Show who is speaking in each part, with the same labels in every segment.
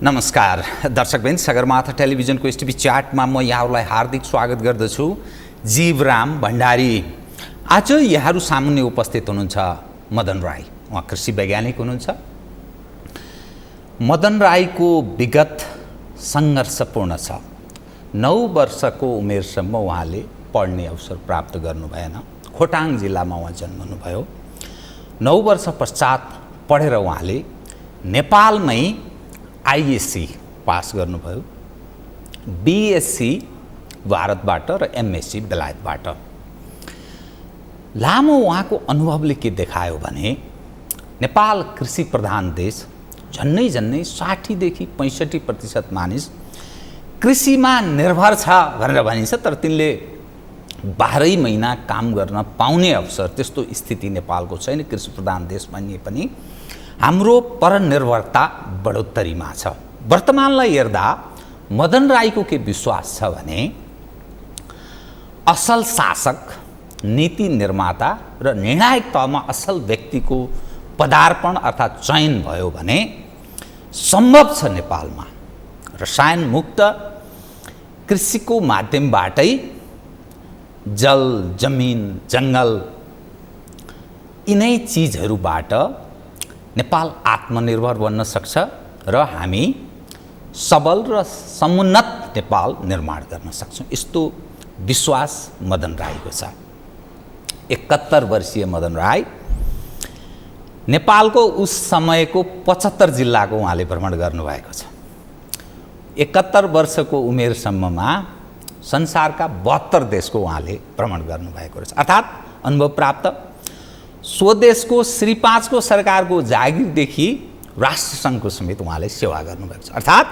Speaker 1: नमस्कार दर्शकबिन, सगरमाथा टेलिभिजनको एसटिभी च्याटमा म यहाँहरूलाई हार्दिक स्वागत गर्दछु। जीवराम भण्डारी। आज यहाँहरू सामुन्ने उपस्थित हुनुहुन्छ मदन राई। उहाँ कृषि वैज्ञानिक हुनुहुन्छ। मदन राईको विगत सङ्घर्षपूर्ण छ। 9 वर्षको उमेरसम्म उहाँले पढ्ने अवसर प्राप्त गर्नु भएन। खोटाङ जिल्लामा उहाँ जन्मनुभयो। 9 वर्ष पश्चात पढेर उहाँले नेपालमै आइएससी पास गर्नुभयो। बिएससी भारतबाट र एमएससी बेलायतबाट। लामो उहाँको अनुभवले के देखायो भने नेपाल कृषि प्रधान देश, झन्नै 60 देखि 65% मानिस कृषिमा निर्भर छ भनेर भनिन्छ। तर तिनले 12 महिना काम गर्न पाउने अवसर, त्यस्तो स्थिति नेपालको छैन। कृषि प्रधान देश भनिए पनि हाम्रो परनिर्भरता बढोत्तरीमा छ। वर्तमानलाई हेर्दा मदन राईको के विश्वास छ भने असल शासक, नीति निर्माता र निर्णायक तहमा असल व्यक्तिको पदार्पण अर्थात् चयन भयो भने सम्भव छ नेपालमा रसायन मुक्त कृषिको माध्यमबाटै जल, जमिन, जङ्गल यिनै चिजहरूबाट नेपाल आत्मनिर्भर बन्न सक्छ र हामी सबल र समुन्नत नेपाल निर्माण गर्न सक्छौँ। यस्तो विश्वास मदन राईको छ। 71 वर्षीय मदन राई नेपालको उस समयको 75 जिल्लाको उहाँले भ्रमण गर्नुभएको छ। 71 वर्षको उमेरसम्ममा संसारका 72 देशको उहाँले भ्रमण गर्नुभएको रहेछ। अर्थात् अनुभव प्राप्त स्वदेशको श्री 5 को सरकारको जागिरदेखि राष्ट्रसङ्घको समेत उहाँले सेवा गर्नुभएको छ। अर्थात्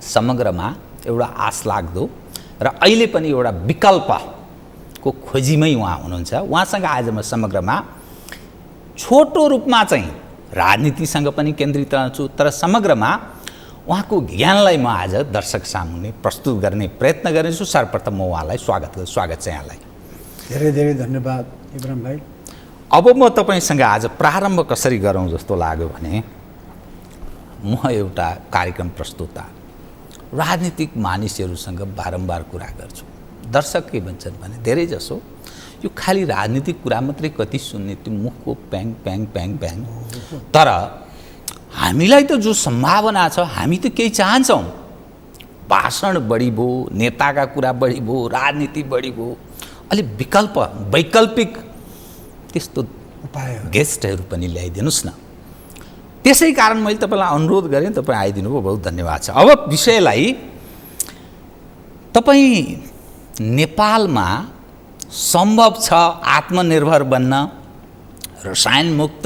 Speaker 1: समग्रमा एउटा आशलाग्दो र अहिले पनि एउटा विकल्पको खोजीमै उहाँ हुनुहुन्छ। उहाँसँग आज म समग्रमा छोटो रूपमा चाहिँ राजनीतिसँग पनि केन्द्रित रहन्छु, तर समग्रमा उहाँको ज्ञानलाई म आज दर्शक सामुन्ने प्रस्तुत गर्ने प्रयत्न गर्नेछु। सर्वप्रथम म उहाँलाई स्वागत छ। यहाँलाई
Speaker 2: धेरै धेरै धन्यवाद इब्राहिम भाइ।
Speaker 1: अब म तपाईसँग आज प्रारम्भ कसरी गरौँ जस्तो लाग्यो भने म एउटा कार्यक्रम प्रस्तुता राजनीतिक मानिसहरूसँग बारम्बार कुरा गर्छु। दर्शक के भन्छन् भने धेरै जसो यो खालि राजनीतिक कुरा मात्रै कति सुन्ने, त्यो मुखको प्याङ प्याङ प्याङ प्याङ। तर हामीलाई त जो सम्भावना छ, हामी त केही चाहन्छौँ। भाषण बढी भयो, नेताका कुरा बढी भयो, राजनीति बढी भयो। अलि वैकल्पिक त्यस्तो उपाय गेस्टहरू पनि ल्याइदिनुहोस् न। त्यसै कारण मैले तपाईँलाई अनुरोध गरेँ, तपाईँ आइदिनु भयो, बहुत धन्यवाद छ। अब विषयलाई, तपाईँ नेपालमा सम्भव छ आत्मनिर्भर बन्न, रसायन मुक्त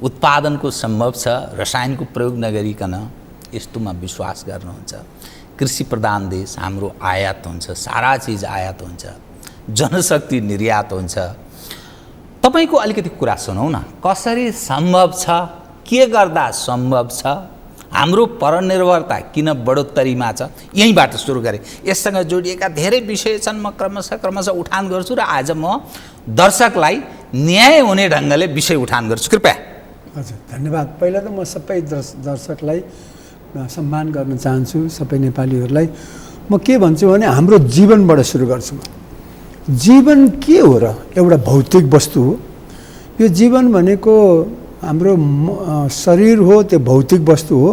Speaker 1: उत्पादनको सम्भव छ, रसायनको प्रयोग नगरिकन, यस्तोमा विश्वास गर्नुहुन्छ। कृषि प्रधान देश, हाम्रो आयात हुन्छ, सारा चिज आयात हुन्छ, जनशक्ति निर्यात हुन्छ। तपाईको अलिकति कुरा सुनौ न, कसरी सम्भव छ, के गर्दा सम्भव छ, हाम्रो परनिर्भरता किन बढोत्तरीमा छ, यहीँबाट सुरु गरेँ। यससँग जोडिएका धेरै विषय छन्, म क्रमशः उठान गर्छु र आज म दर्शकलाई न्याय हुने ढङ्गले विषय उठान गर्छु। कृपया।
Speaker 2: हजुर, धन्यवाद। पहिला त म सबै दर्शकलाई सम्मान गर्न चाहन्छु, सबै नेपालीहरूलाई। म के भन्छु भने हाम्रो जीवनबाट सुरु गर्छु। जीवन के हो र? एउटा भौतिक वस्तु हो। यो जीवन भनेको हाम्रो शरीर हो, त्यो भौतिक वस्तु हो।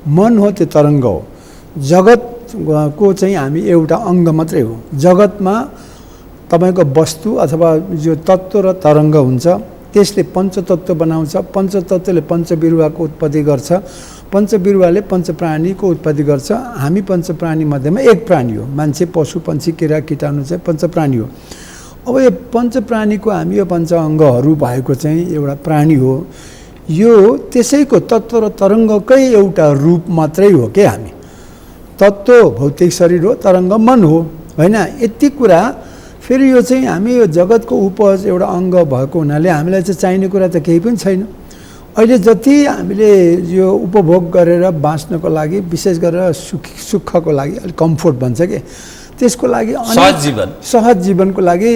Speaker 2: मन हो, त्यो तरङ्ग हो। जगतको चाहिँ हामी एउटा अङ्ग मात्रै हो। जगतमा तपाईँको वस्तु अथवा जो तत्त्व र तरङ्ग हुन्छ, त्यसले पञ्चतत्त्व बनाउँछ। पञ्चतत्त्वले पञ्चबिरुवाको उत्पत्ति गर्छ। पञ्चबिरुवाले पञ्चप्राणीको उत्पत्ति गर्छ। हामी पञ्चप्राणी मध्येमा एक प्राणी हो। मान्छे, पशु, पन्छी, किरा, कीटाणु चाहिँ पञ्चप्राणी हो। अब यो पञ्चप्राणीको हामी यो पञ्च अङ्गहरू भएको चाहिँ एउटा प्राणी हो। यो त्यसैको तत्त्व र तरङ्गकै एउटा रूप मात्रै हो के हामी। तत्त्व भौतिक शरीर हो, तरङ्ग मन हो, होइन? यति कुरा। फेरि यो चाहिँ हामी यो जगतको उपज एउटा अङ्ग भएको हुनाले हामीलाई चाहिँ चाहिने कुरा त केही पनि छैन। अहिले जति हामीले यो उपभोग गरेर बाँच्नको लागि, विशेष गरेर सुखको लागि, अलिक कम्फोर्ट भन्छ के, त्यसको लागि सहज जीवनको लागि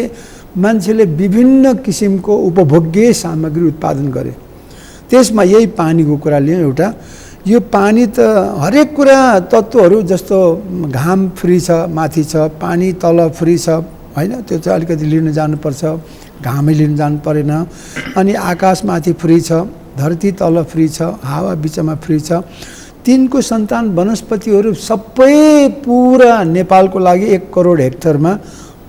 Speaker 2: मान्छेले विभिन्न किसिमको उपभोग्य सामग्री उत्पादन गरे। त्यसमा यही पानीको कुरा लियौँ एउटा। यो पानी त हरेक कुरा तत्त्वहरू जस्तो घाम फ्री छ माथि छ, पानी तल फ्री छ होइन, त्यो चाहिँ अलिकति लिन जानुपर्छ, घामै लिन जानु परेन। अनि आकाशमाथि फ्री छ, धरती तल फ्री छ, हावा बिचमा फ्री छ। तिनको सन्तान वनस्पतिहरू सबै पुरा नेपालको लागि 1 करोड हेक्टरमा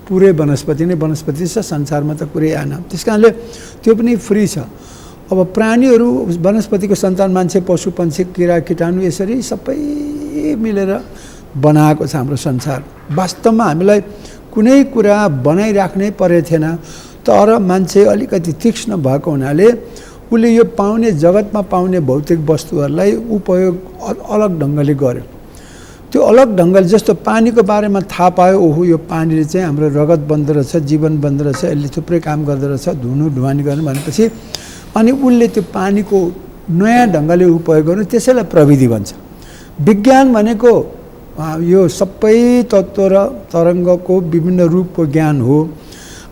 Speaker 2: पुरै वनस्पति नै वनस्पति छ, संसारमा त कुरै आएन। त्यस कारणले त्यो पनि फ्री छ। अब प्राणीहरू वनस्पतिको सन्तान, मान्छे, पशु पक्षी, किरा कीटाणु यसरी सबै मिलेर बनाएको छ हाम्रो संसार। वास्तवमा हामीलाई कुनै कुरा बनाइराख्नै परेको थिएन, तर मान्छे अलिकति तीक्ष्ण भएको हुनाले उसले यो पाउने जगतमा पाउने भौतिक वस्तुहरूलाई उपयोग अलग ढङ्गले गर्यो। त्यो अलग ढङ्गले जस्तो पानीको बारेमा थाहा पायो, ओहो यो पानीले चाहिँ हाम्रो रगत बन्दो रहेछ, जीवन बन्दो रहेछ, यसले थुप्रै काम गर्दो रहेछ, धुनु ढुवानी गर्नु भनेपछि अनि उसले त्यो पानीको नयाँ ढङ्गले उपयोग गर्नु, त्यसैलाई प्रविधि भन्छ। विज्ञान भनेको यो सबै तत्त्व र तरङ्गको विभिन्न रूपको ज्ञान हो।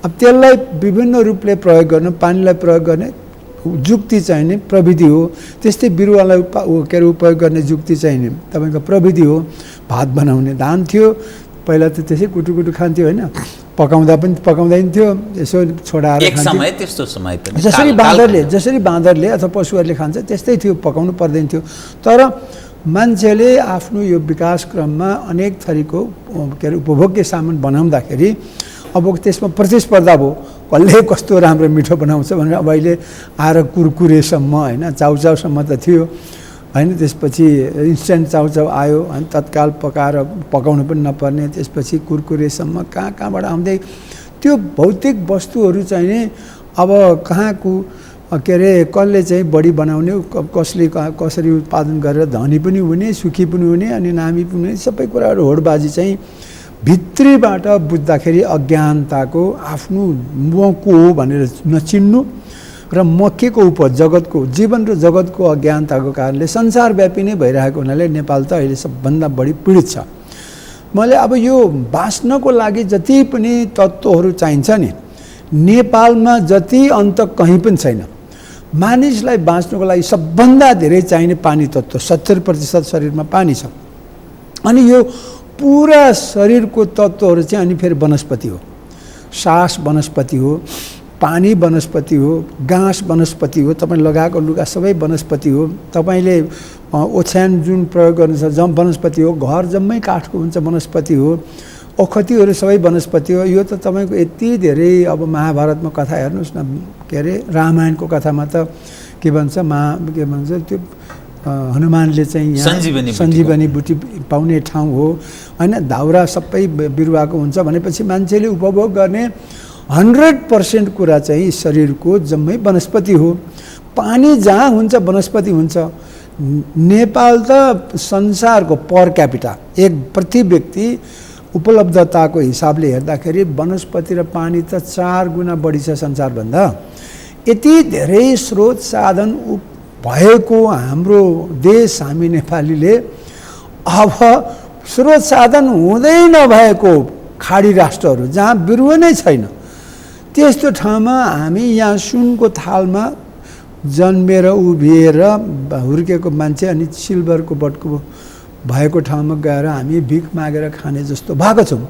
Speaker 2: अब त्यसलाई विभिन्न रूपले प्रयोग गर्नु, पानीलाई प्रयोग गर्ने जुक्ति चाहिने प्रविधि हो। त्यस्तै बिरुवालाई के अरे उपयोग गर्ने जुक्ति चाहिने तपाईँको प्रविधि हो। भात बनाउने धान थियो पहिला त त्यसै कुटुकुटु खान्थ्यो होइन, पकाउँदा पनि पकाउँदैन थियो, यसो छोडाएर
Speaker 1: एक समय त्यस्तो समय पनि
Speaker 2: जसरी बाँदरले अथवा पशुहरूले खान्छ त्यस्तै थियो, पकाउनु पर्दैन थियो। तर मान्छेले आफ्नो यो विकास क्रममा अनेक थरीको के अरे उपभोग्य सामान बनाउँदाखेरि अब त्यसमा प्रतिस्पर्धा भयो, कसले कस्तो राम्रो मिठो बनाउँछ भनेर। अब अहिले आएर कुरकुरेसम्म होइन, चाउचाउसम्म त थियो होइन, त्यसपछि इन्स्ट्यान्ट चाउचाउ आयो होइन, तत्काल पकाएर पकाउनु पनि नपर्ने, त्यसपछि कुरकुरेसम्म कहाँबाट आउँदै त्यो भौतिक वस्तुहरू चाहिँ नि अब कहाँको के अरे कसले चाहिँ बढी बनाउने, कसरी उत्पादन गरेर धनी पनि हुने, सुखी पनि हुने अनि नामी पनि हुने, सबै कुराहरू होडबाजी चाहिँ भित्रीबाट बुझ्दाखेरि अज्ञानताको आफ्नो म को हो भनेर नचिन्नु र म के को उप जगतको जीवन र जगतको अज्ञानताको कारणले संसारव्यापी नै भइरहेको हुनाले नेपाल त अहिले सबभन्दा बढी पीडित छ। मैले अब यो बाँच्नको लागि जति पनि तत्त्वहरू चाहिन्छ नि, नेपालमा जति अन्त कहीँ पनि छैन। मानिसलाई बाँच्नको लागि सबभन्दा धेरै चाहिने पानी तत्त्व 70% शरीरमा पानी छ। अनि यो पुरा शरीरको तत्त्वहरू चाहिँ अनि फेरि वनस्पति हो। सास वनस्पति हो, पानी वनस्पति हो, घाँस वनस्पति हो, तपाईँ लगाएको लुगा सबै वनस्पति हो, तपाईँले ओछ्यान जुन प्रयोग गर्नुहुन्छ जम वनस्पति हो, घर जम्मै काठको हुन्छ वनस्पति हो, ओखतीहरू सबै वनस्पति हो। यो त तपाईँको यति धेरै अब महाभारतमा कथा हेर्नुहोस् न, के अरे रामायणको कथामा त के भन्छ के भन्छ त्यो हनुमानले चाहिँ यहाँ सञ्जीवनी बुटी पाउने ठाउँ हो होइन, दाउरा सबै बिरुवाको हुन्छ भनेपछि मान्छेले उपभोग गर्ने 100% कुरा चाहिँ शरीरको जम्मै वनस्पति हो। पानी जहाँ हुन्छ वनस्पति हुन्छ। नेपाल त संसारको पर क्यापिटा प्रति व्यक्ति उपलब्धताको हिसाबले हेर्दाखेरि वनस्पति र पानी त 4 गुणा बढी छ संसारभन्दा। यति धेरै स्रोत साधन भएको हाम्रो देश हामी नेपालीले अब स्रोत साधन हुँदै नभएको खाडी राष्ट्रहरू जहाँ बिरुवा नै छैन त्यस्तो ठाउँमा हामी यहाँ सुनको थालमा जन्मेर उभिएर हुर्केको मान्छे अनि सिल्भरको बटको भएको ठाउँमा गएर हामी भिख मागेर खाने जस्तो भएको छौँ।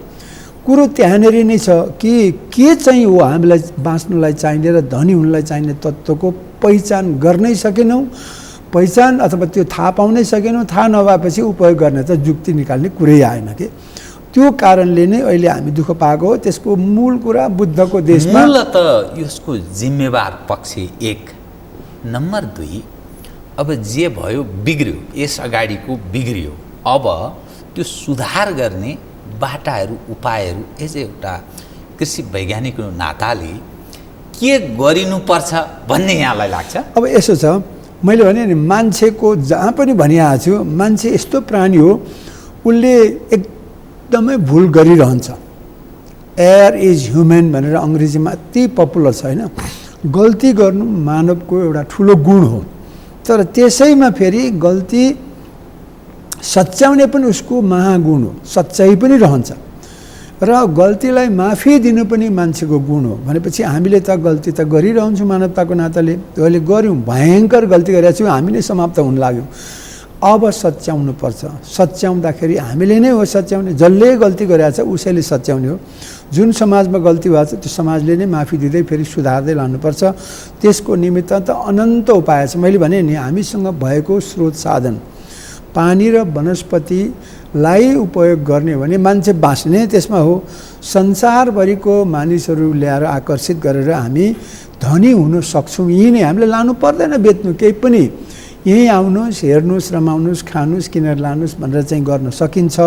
Speaker 2: कुरो त्यहाँनिर नै छ कि के चाहिँ हो हामीलाई बाँच्नलाई चाहिने र धनी हुनलाई चाहिने तत्त्वको पहिचान गर्नै सकेनौँ। पहिचान अथवा त्यो थाहा पाउनै सकेनौँ। थाहा नभएपछि उपयोग गर्ने त जुक्ति निकाल्ने कुरै आएन कि। त्यो कारणले नै अहिले हामी दुःख पाएको हो। त्यसको मूल कुरा बुद्धको देशमा
Speaker 1: मूलत यसको जिम्मेवार पक्ष 1, नम्बर 2 अब जे भयो बिग्रियो, यस अगाडिको बिग्रियो, अब त्यो सुधार गर्ने बाटाहरू उपायहरू एज एउटा कृषि वैज्ञानिकको नाताले के गरिनुपर्छ भन्ने यहाँलाई लाग्छ? अब
Speaker 2: यसो छ, मैले भने नि मान्छेको जहाँ पनि भनिरहेको छु, मान्छे यस्तो प्राणी हो उसले एकदमै भुल गरिरहन्छ। एयर इज ह्युमन भनेर अङ्ग्रेजीमा अति पपुलर छ होइन। गल्ती गर्नु मानवको एउटा ठुलो गुण हो, तर त्यसैमा फेरि गल्ती सच्याउने पनि उसको महागुण हो। सच्चाइ पनि रहन्छ र गल्तीलाई माफी दिनु पनि मान्छेको गुण हो। भनेपछि हामीले त गल्ती त गरिरहन्छौँ मानवताको नाताले। अहिले गऱ्यौँ, भयङ्कर गल्ती गरेका छौँ, हामी नै समाप्त हुन लाग्यौँ। अब सच्याउनु पर्छ। सच्याउँदाखेरि हामीले नै हो सच्याउने, जसले गल्ती गरेको छ उसैले सच्याउने हो। जुन समाजमा गल्ती भएको छ त्यो समाजले नै माफी दिँदै फेरि सुधार्दै लानुपर्छ। त्यसको निमित्त त अनन्त उपाय छ। मैले भने नि हामीसँग भएको स्रोत साधन पानी र वनस्पतिलाई उपयोग गर्ने भने मान्छे बाँच्ने त्यसमा हो। संसारभरिको मानिसहरू ल्याएर आकर्षित गरेर हामी धनी हुन सक्छौँ। यही नै हामीले लानु पर्दैन बेच्नु केही पनि, यहीँ आउनुहोस्, हेर्नुहोस्, रमाउनुहोस्, खानुहोस्, किनेर लानुहोस् भनेर चाहिँ गर्न सकिन्छ।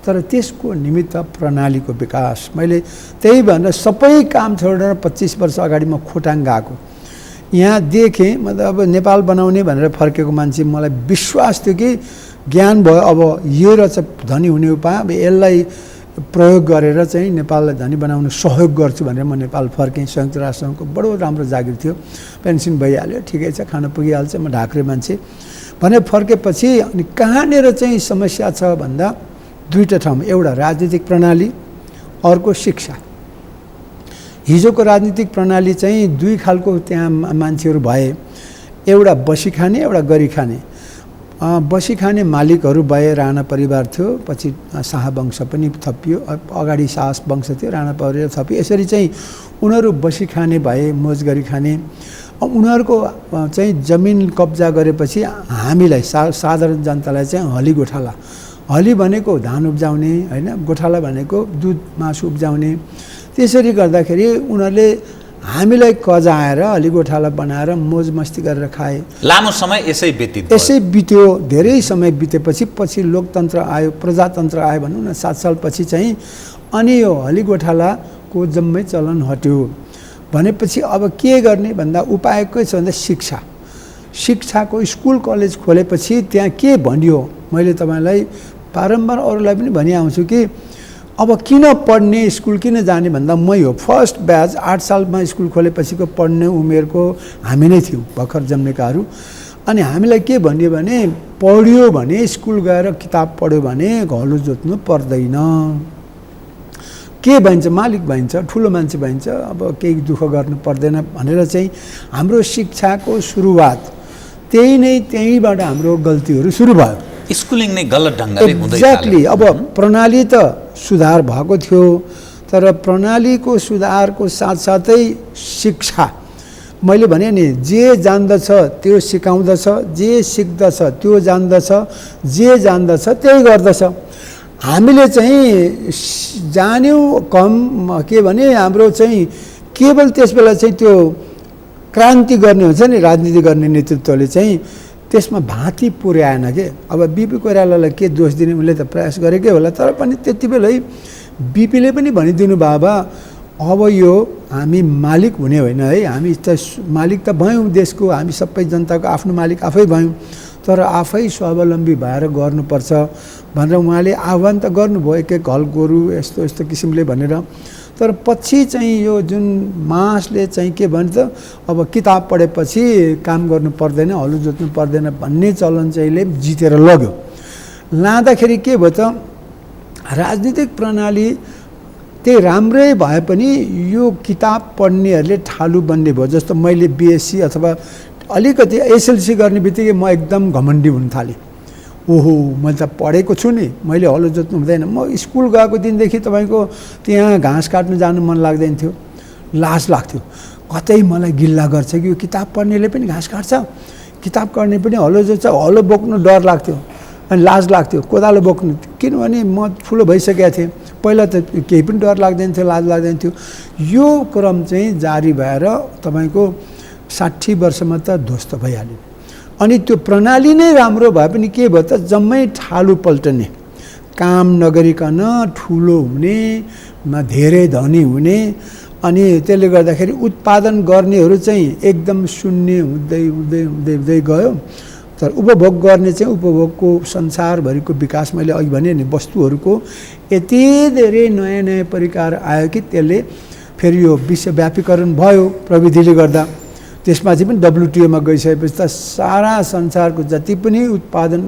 Speaker 2: तर त्यसको निमित्त प्रणालीको विकास। मैले त्यही भनेर सबै काम छोडेर 25 वर्ष अगाडि म खोटाङ गएको, यहाँ देखेँ। मतलब अब नेपाल बनाउने भनेर फर्केको मान्छे, मलाई विश्वास थियो कि ज्ञान भयो, अब यो रहेछ धनी हुने उपाय, अब यसलाई प्रयोग गरेर चाहिँ नेपाललाई धनी बनाउन सहयोग गर्छु भनेर म नेपाल फर्केँ। संयुक्त राष्ट्रसङ्घको बडो राम्रो जागिर थियो, पेन्सन भइहाल्यो, ठिकै छ, खान पुगिहाल्छ, म ढाक्रे मान्छे भने फर्केपछि अनि कहाँनिर चाहिँ समस्या छ भन्दा दुईवटा ठाउँमा, एउटा राजनीतिक प्रणाली, अर्को शिक्षा। हिजोको राजनीतिक प्रणाली चाहिँ दुई खालको त्यहाँ मान्छेहरू भए, एउटा बसी खाने, एउटा गरी खाने। बसी खाने मालिकहरू भए, राणा परिवार थियो, पछि शाह वंश पनि थपियो, अगाडि शाह वंश थियो, राणा परिवार थपियो। यसरी चाहिँ उनीहरू बसी खाने भए, मोज गरी खाने। उनीहरूको चाहिँ जमिन कब्जा गरेपछि हामीलाई साधारण जनतालाई चाहिँ हली गोठाला, हली भनेको धान उब्जाउने होइन, गोठाला भनेको दुध मासु उब्जाउने। त्यसरी गर्दाखेरि उनीहरूले हामीलाई कजाएर अलि गोठाला बनाएर मोज मस्ती गरेर खाए।
Speaker 1: लामो समय यसै
Speaker 2: बित्यो। धेरै समय बितेपछि पछि लोकतन्त्र आयो, प्रजातन्त्र आयो भनौँ न, 7 साल पछि चाहिँ अनि यो हली गोठालाको जम्मै चलन हट्यो। भनेपछि अब के गर्ने भन्दा उपाय के छ भन्दा शिक्षा। शिक्षाको स्कुल कलेज खोलेपछि त्यहाँ के भनियो, मैले तपाईँलाई बारम्बार अरूलाई पनि भनिआउँछु कि अब किन पढ्ने, स्कुल किन जाने भन्दा मै हो। फर्स्ट ब्याच 8 सालमा स्कुल खोलेपछिको पढ्ने उमेरको हामी नै थियौँ, भर्खर जन्मेकाहरू। अनि हामीलाई के भनियो भने पढ्यो भने, स्कुल गएर किताब पढ्यो भने घलो जोत्नु पर्दैन। के भन्छ, मालिक भइन्छ, ठुलो मान्छे भइन्छ, अब केही दुःख गर्नु पर्दैन भनेर चाहिँ हाम्रो शिक्षाको सुरुवात त्यहीँबाट हाम्रो गल्तीहरू सुरु भयो।
Speaker 1: स्कुलिङ नै गलत ढङ्गले हुँदै
Speaker 2: एक्ज्याक्टली। अब प्रणाली त सुधार भएको थियो, तर प्रणालीको सुधारको साथसाथै शिक्षा, मैले भने नि जे जान्दछ त्यो सिकाउँदछ, जे सिक्दछ त्यो जान्दछ, जे जान्दछ त्यही गर्दछ। हामीले चाहिँ जान्यौँ कम, के भने हाम्रो चाहिँ केवल त्यस बेला चाहिँ त्यो क्रान्ति गर्ने हुन्छ नि, राजनीति गर्ने नेतृत्वले चाहिँ त्यसमा भाँति पुर्याएन के। अब बिपी कोइरालालाई के दोष दिने, उनले त प्रयास गरेकै होला, तर पनि त्यति बेलै बिपीले पनि भनिदिनु बाबा अब यो हामी मालिक हुने होइन है, हामी त मालिक त भयौँ देशको, हामी सबै जनताको आफ्नो मालिक आफै भयौँ, तर आफै स्वावलम्बी भएर गर्नुपर्छ भनेर उहाँले आह्वान त गर्नुभयो, एक एक हल गोरु यस्तो यस्तो किसिमले भनेर। तर पछि चाहिँ यो जुन मासले चाहिँ के भन्छ, अब किताब पढेपछि काम गर्नु पर्दैन, हलो जोत्नु पर्दैन भन्ने चलन चाहिँले जितेर लग्यो। लाँदाखेरि के भयो त, राजनीतिक प्रणाली त्यही राम्रै भए पनि यो किताब पढ्नेहरूले ठालु बन्ने भयो। जस्तो मैले बिएससी अथवा अलिकति एसएलसी गर्ने बित्तिकै म एकदम घमण्डी हुन थालेँ। ओहो मैले त पढेको छु नि, मैले हलो जोत्नु हुँदैन। म स्कुल गएको दिनदेखि तपाईँको त्यहाँ घाँस काट्नु जानु मन लाग्दैन थियो, लाज लाग्थ्यो। कतै मलाई गिल्ला गर्छ कि यो किताब पढ्नेले पनि घाँस काट्छ, किताब पढ्ने पनि हलो जोत्छ, हलो बोक्नु डर लाग्थ्यो अनि लाज लाग्थ्यो, कोदालो बोक्नु, किनभने म ठुलो भइसकेको थिएँ। पहिला त केही पनि डर लाग्दैन थियो, लाज लाग्दैन थियो। यो क्रम चाहिँ जारी भएर तपाईँको 60 वर्षमा त ध्वस्त भइहाल्यो। अनि त्यो प्रणाली नै राम्रो भए पनि के भयो त, जम्मै ठालु पल्टने, काम नगरिकन ठुलो हुने, धेरै धनी हुने, अनि त्यसले गर्दाखेरि उत्पादन गर्नेहरू चाहिँ एकदम शून्य हुँदै हुँदै हुँदै हुँदै गयो। तर उपभोग गर्ने चाहिँ उपभोगको संसारभरिको विकास, मैले अघि भने नि वस्तुहरूको यति धेरै नयाँ नयाँ परिकार आयो कि त्यसले फेरि यो विश्वव्यापीकरण भयो प्रविधिले गर्दा। त्यसमा चाहिँ पनि WTOमा गइसकेपछि त सारा संसारको जति पनि उत्पादन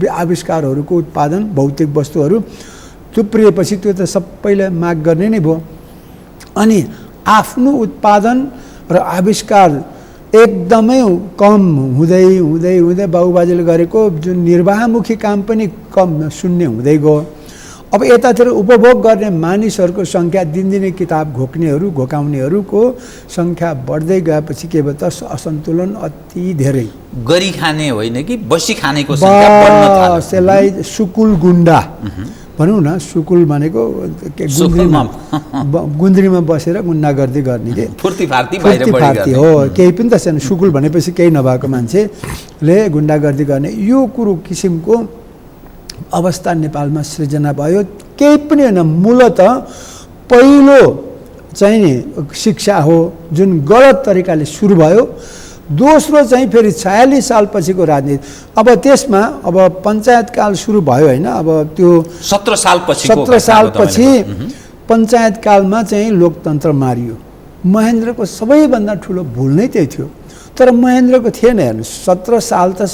Speaker 2: आविष्कारहरूको उत्पादन भौतिक वस्तुहरू थुप्रिएपछि त्यो त सबैलाई माग गर्ने नै भयो। अनि आफ्नो उत्पादन र आविष्कार एकदमै कम हुँदै हुँदै हुँदै बाबुबाजेले गरेको जुन निर्वाहमुखी काम पनि कम शून्य हुँदै गयो। अब यतातिर उपभोग गर्ने मानिसहरूको सङ्ख्या दिनदिनै किताब घोकाउनेहरूको सङ्ख्या बढ्दै गएपछि के भयो त असन्तुलन अति धेरै।
Speaker 1: गरी खाने होइन कि बसी खानेको सङ्ख्या बढ्न थाल्यो।
Speaker 2: त्यसलाई सुकुल गुन्डा भनौँ न, सुकुल भनेको गुन्द्रीमा बसेर गुन्डागर्दी गर्ने के
Speaker 1: फुर्तीफार्ती
Speaker 2: हो, केही पनि त छैन। सुकुल भनेपछि केही नभएको मान्छेले गुन्डागर्दी गर्ने यो किसिमको अवस्था नेपालमा सृजना भयो। केही पनि होइन, मूलत पहिलो चाहिँ शिक्षा हो जुन गलत तरिकाले सुरु भयो। दोस्रो चाहिँ फेरि 46 साल पछिको राजनीति। अब त्यसमा अब पञ्चायतकाल सुरु भयो होइन, अब त्यो
Speaker 1: 17
Speaker 2: साल पछि पञ्चायतकालमा चाहिँ लोकतन्त्र मारियो। महेन्द्रको सबैभन्दा ठुलो भुल नै त्यही थियो। तर महेन्द्रको थिएन, हेर्नु 17 साल त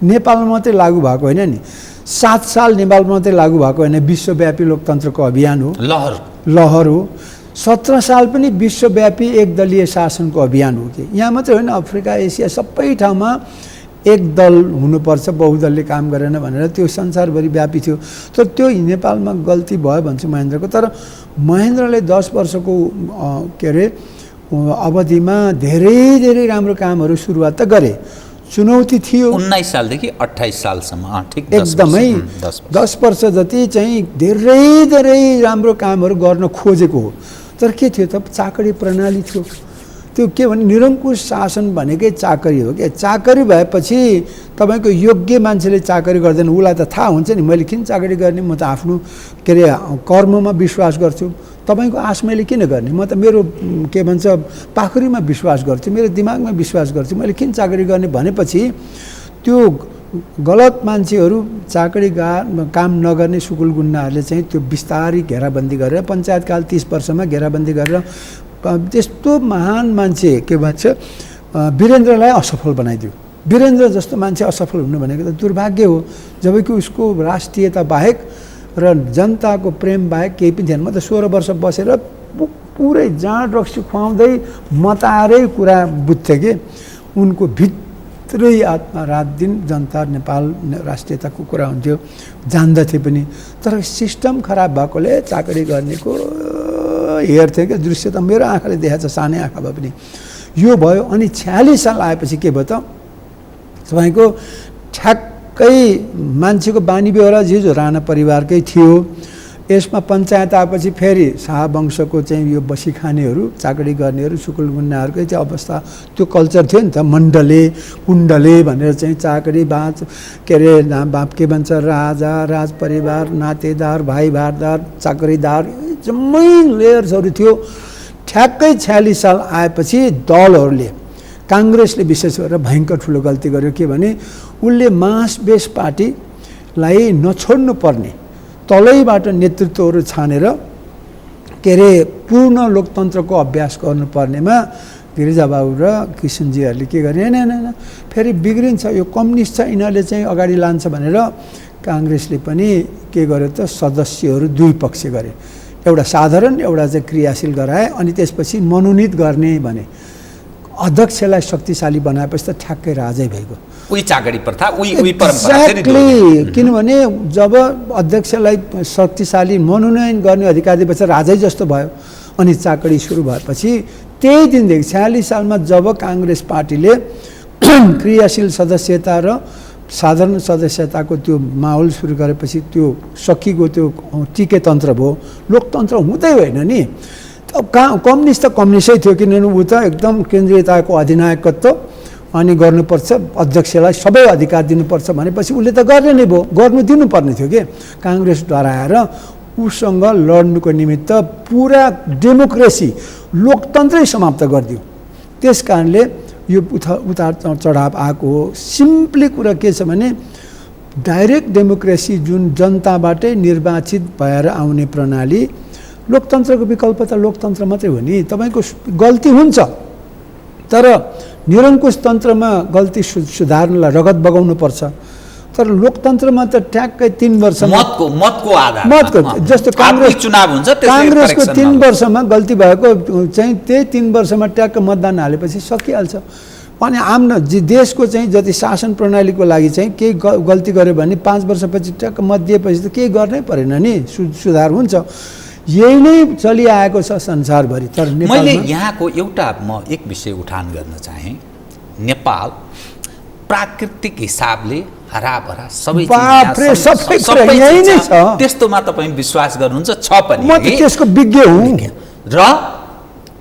Speaker 2: नेपालमा मात्रै लागू भएको होइन नि, 7 साल नेपालमा मात्रै लागू भएको होइन, विश्वव्यापी लोकतन्त्रको अभियान हो, लहर हो। 17 साल पनि विश्वव्यापी एकदलीय शासनको अभियान हो कि यहाँ मात्रै होइन, अफ्रिका एसिया सबै ठाउँमा एक दल हुनुपर्छ, बहुदलले काम गरेन भनेर त्यो संसारभरि व्यापी थियो। तर त्यो नेपालमा गल्ती भयो भन्छु महेन्द्रको। तर महेन्द्रले 10 वर्षको के अरे अवधिमा धेरै धेरै राम्रो कामहरू सुरुवात त गरे। चुनौती थियो
Speaker 1: 19 सालदेखि 28 सालसम्म, ठिक
Speaker 2: एकदमै 10 वर्ष जति चाहिँ धेरै धेरै राम्रो कामहरू गर्न खोजेको हो। तर के थियो त, चाकरी प्रणाली थियो। त्यो के भने निरङ्कुश शासन भनेकै चाकरी हो क्या। चाकरी भएपछि तपाईँको योग्य मान्छेले चाकरी गर्दैन, उसलाई त थाहा हुन्छ नि मैले किन चाकरी गर्ने, म त आफ्नो के अरे कर्ममा विश्वास गर्छु। तपाईँको आश मैले किन गर्ने, म त मेरो के भन्छ पाखुरीमा विश्वास गर्छु, मेरो दिमागमा विश्वास गर्छु, मैले किन चाकरी गर्ने भनेपछि त्यो गलत मान्छेहरू चाकरी काम नगर्ने सुकुल गुन्डाहरूले चाहिँ त्यो बिस्तारै घेराबन्दी गरेर पञ्चायतकाल 30 वर्षमा घेराबन्दी गरेर त्यस्तो महान मान्छे के भन्छ वीरेन्द्रलाई असफल बनाइदियो। वीरेन्द्र जस्तो मान्छे असफल हुनु भनेको त दुर्भाग्य हो, जबकि उसको राष्ट्रियता बाहेक र जनताको प्रेम बाहेक केही पनि थिएन। म त 16 वर्ष बसेर पुरै जाँड रक्सी खुवाउँदै मताएरै कुरा बुझ्थेँ कि उनको भित्रै आत्मा रात दिन जनता नेपाल राष्ट्रियताको कुरा हुन्थ्यो, जान्दथे पनि। तर सिस्टम खराब भएकोले चाकरी गर्नेको हेर्थेँ क्या, दृश्य त मेरो आँखाले देखाएको छ, सानै आँखा भए पनि यो भयो। अनि 46 साल आएपछि के भयो त, तपाईँको ठ्याक्कै मान्छेको बानी बेहोरा जो राणा परिवारकै थियो। यसमा पञ्चायत आएपछि फेरि शाहवंशको चाहिँ यो बसी खानेहरू, चाकरी गर्नेहरू, सुकुल गुन्डाहरूकै त्यो अवस्था, त्यो कल्चर थियो नि त। मण्डले कुण्डले भनेर चाहिँ चाकरी बाँच के अरे के भन्छ राजा, राज परिवार, नातेदार, भाइ भारदार, चाकरीदार, जम्मै लेयर्सहरू थियो। ठ्याक्कै 46 साल आएपछि दलहरूले, काङ्ग्रेसले विशेष गरेर भयङ्कर ठुलो गल्ती गर्यो। के भने उसले मास बेस पार्टीलाई नछोड्नु पर्ने, तलैबाट नेतृत्वहरू छानेर के अरे पूर्ण लोकतन्त्रको अभ्यास गर्नुपर्नेमा गिरिजाबाबु र किसनजीहरूले के गरे, होइन फेरि बिग्रिन्छ, यो कम्युनिस्ट छ, यिनीहरूले चाहिँ अगाडि लान्छ भनेर काङ्ग्रेसले पनि के गर्यो त, सदस्यहरू दुई पक्ष गरे। एउटा साधारण, एउटा चाहिँ क्रियाशील गराए। अनि त्यसपछि मनोनित गर्ने भने अध्यक्षलाई शक्तिशाली बनाएपछि त ठ्याक्कै राजै भइगयो।
Speaker 1: उही चाकरी प्रथा, उही परम्परा।
Speaker 2: एक्ज्याक्टली, किनभने जब अध्यक्षलाई शक्तिशाली मनोनयन गर्ने अधिकार दिएपछि राजै जस्तो भयो। अनि चाकरी सुरु भएपछि त्यही दिनदेखि 46 सालमा जब काङ्ग्रेस पार्टीले क्रियाशील सदस्यता र साधारण सदस्यताको त्यो माहौल सुरु गरेपछि त्यो सकिएको त्यो टिके तन्त्र भयो, लोकतन्त्र हुँदै होइन नि। कम्युनिस्ट त कम्युनिस्टै थियो, किनभने ऊ त एकदम केन्द्रीयताको अधिनायकत्व अनि गर्नुपर्छ, अध्यक्षलाई सबै अधिकार दिनुपर्छ भनेपछि उसले त गर्ने नै भयो, गर्नु दिनुपर्ने थियो कि। काङ्ग्रेस डराएर उसँग लड्नुको निमित्त पुरा डेमोक्रेसी लोकतन्त्रै समाप्त गरिदियो। त्यस कारणले यो उतार चढाव आएको हो। सिम्पली कुरा के छ भने डाइरेक्ट डेमोक्रेसी जुन जनताबाटै निर्वाचित भएर आउने प्रणाली, लोकतन्त्रको विकल्प त लोकतन्त्र मात्रै हो नि। तपाईँको गल्ती हुन्छ, तर निरङ्कुश तन्त्रमा गल्ती सुधार्नलाई रगत बगाउनुपर्छ। तर लोकतन्त्रमा त ट्याक्कै 3 वर्षमा
Speaker 1: मतको आधार,
Speaker 2: जस्तो काङ्ग्रेस
Speaker 1: चुनाव हुन्छ,
Speaker 2: काङ्ग्रेसको 3 वर्षमा गल्ती भएको चाहिँ त्यही 3 वर्षमा ट्याक्क मतदान हालेपछि सकिहाल्छ। अनि देशको चाहिँ जति शासन प्रणालीको लागि चाहिँ केही गल्ती गर्यो भने 5 वर्षपछि टक्क मध्येपछि त केही गर्नै परेन नि, सुधार हुन्छ। यही नै चलिआएको छ संसारभरि। तर
Speaker 1: मैले यहाँको एउटा म एक विषय उठान गर्न चाहेँ। नेपाल प्राकृतिक हिसाबले हराभरा सबै
Speaker 2: यही नै छ।
Speaker 1: त्यस्तोमा तपाईँ विश्वास गर्नुहुन्छ? छ पनि,
Speaker 2: म त त्यसको विज्ञ हुँ।
Speaker 1: र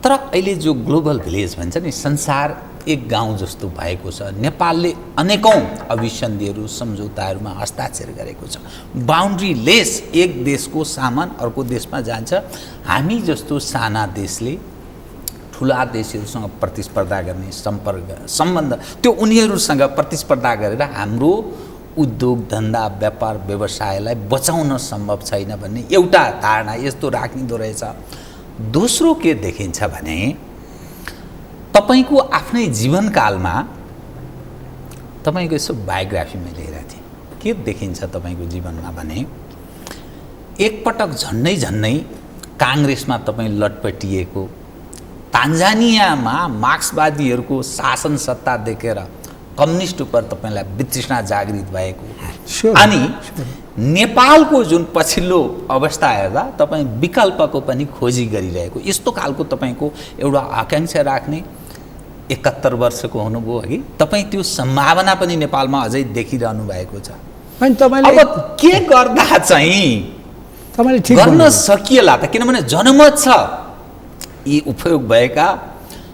Speaker 1: तर अहिले जो ग्लोबल भिलेज भन्छ नि, संसार एक गाउँ जस्तो भएको छ। नेपालले अनेकौं अभिसन्धिहरू सम्झौताहरूमा हस्ताक्षर गरेको छ। बाउन्ड्री लेस एक देशको सामान अर्को देशमा जान्छ। हामी जस्तो साना देशले ठुला देशहरूसँग प्रतिस्पर्धा गर्ने सम्बन्ध त्यो उनीहरूसँग प्रतिस्पर्धा गरेर हाम्रो उद्योग धन्दा व्यापार व्यवसायलाई बचाउन सम्भव छैन भन्ने एउटा धारणा यस्तो राखिँदो रहेछ। दोस्रो के देखिन्छ भने तपाईको आफ्नै जीवनकालमा तपाईको यसो बायोग्राफी मैले हेरेको थिएँ, के देखिन्छ तपाईको जीवनमा भने एकपटक झन्नै काङ्ग्रेसमा तपाईँ लटपटिएको, तान्जानियामा मार्क्सवादीहरूको शासन सत्ता देखेर कम्युनिस्ट उपर तपाईलाई वितृष्णा जागृत भएको, अनि नेपालको जुन पछिल्लो अवस्था हेर्दा तपाईँ विकल्पको पनि खोजी गरिरहेको, यस्तो खालको तपाईको एउटा आकांक्षा राख्ने 71 वर्षको हुनुभयो अघि, तपाईँ त्यो सम्भावना पनि नेपालमा अझै देखिरहनु भएको छ।
Speaker 2: अनि तपाईले
Speaker 1: अब के गर्दा चाहिँ
Speaker 2: तपाईले ठीक
Speaker 1: गर्न सकिएला त? किनभने जनमत छ यी उपयोग भएका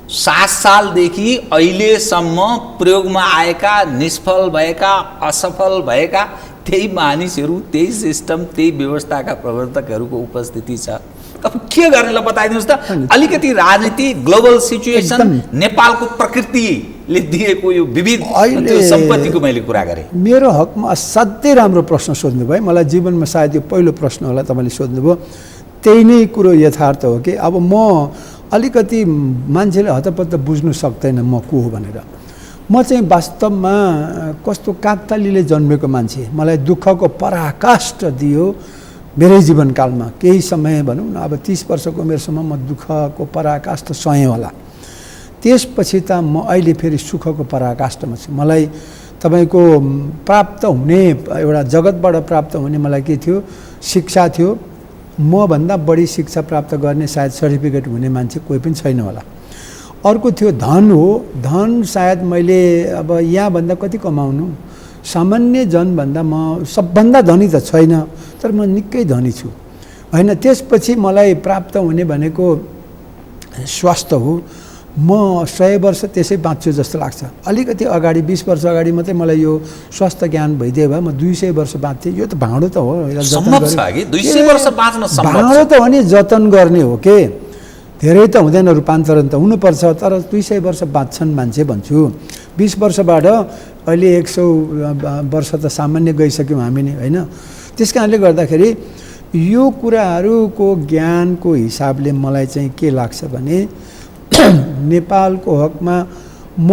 Speaker 1: 7 सालदेखि अहिलेसम्म प्रयोगमा आएका, निष्फल भएका, असफल भएका त्यही मानिसहरू, त्यही सिस्टम, त्यही व्यवस्थाका प्रवर्तकहरूको उपस्थिति छ। अब के गर्ने ल बताइदिनुहोस् त? अलिकति राजनीति, ग्लोबल सिचुएसन, नेपालको प्रकृतिले दिएको यो विविध सम्पत्तिको मैले कुरा गरेँ।
Speaker 2: मेरो हकमा असाध्यै राम्रो प्रश्न सोध्नुभयो। मलाई जीवनमा सायद यो पहिलो प्रश्न होला तपाईँले सोध्नुभयो। त्यही नै कुरो यथार्थ हो कि अब म अलिकति मान्छेले हतपत्त बुझ्नु सक्दैन म को हो भनेर। म चाहिँ वास्तवमा कस्तो काकतालीले जन्मेको मान्छे, मलाई दुःखको पराकाष्ठ दियो मेरै जीवनकालमा। केही समय भनौँ न, अब 30 वर्षको उमेरसम्म म दुःखको पराकाष्ठ सहेँ होला। त्यसपछि त म अहिले फेरि सुखको पराकाष्ठमा छु। मलाई तपाईँको प्राप्त हुने एउटा जगतबाट प्राप्त हुने मलाई के थियो? शिक्षा थियो। म भन्दा बढी शिक्षा प्राप्त गर्ने सायद सर्टिफिकेट हुने मान्छे कोही पनि छैन होला। अर्को थियो धन हो। धन सायद मैले अब यहाँभन्दा कति कमाउनु, सामान्य जनभन्दा म सबभन्दा धनी त छैन, तर म निकै धनी छु होइन। त्यसपछि मलाई प्राप्त हुने भनेको स्वास्थ्य हो। म 100 वर्ष त्यसै बाँच्छु जस्तो लाग्छ। अलिकति अगाडि 20 वर्ष अगाडि मात्रै मलाई यो स्वास्थ्य ज्ञान भइदियो भए म 200 वर्ष बाँच्थेँ। यो त भाँडो त हो,
Speaker 1: सम्भव छ कि 200 वर्ष बाँच्न सम्भव?
Speaker 2: भाँडो त हो नि, जतन गर्ने हो के। धेरै त हुँदैन, रूपान्तरण त हुनुपर्छ, तर 200 वर्ष बाँच्छन् मान्छे भन्छु। 20 वर्षबाट अहिले 100 वर्ष त सामान्य गइसक्यौँ हामी नै होइन। त्यस कारणले गर्दाखेरि यो कुराहरूको ज्ञानको हिसाबले मलाई चाहिँ के लाग्छ भने नेपालको हकमा म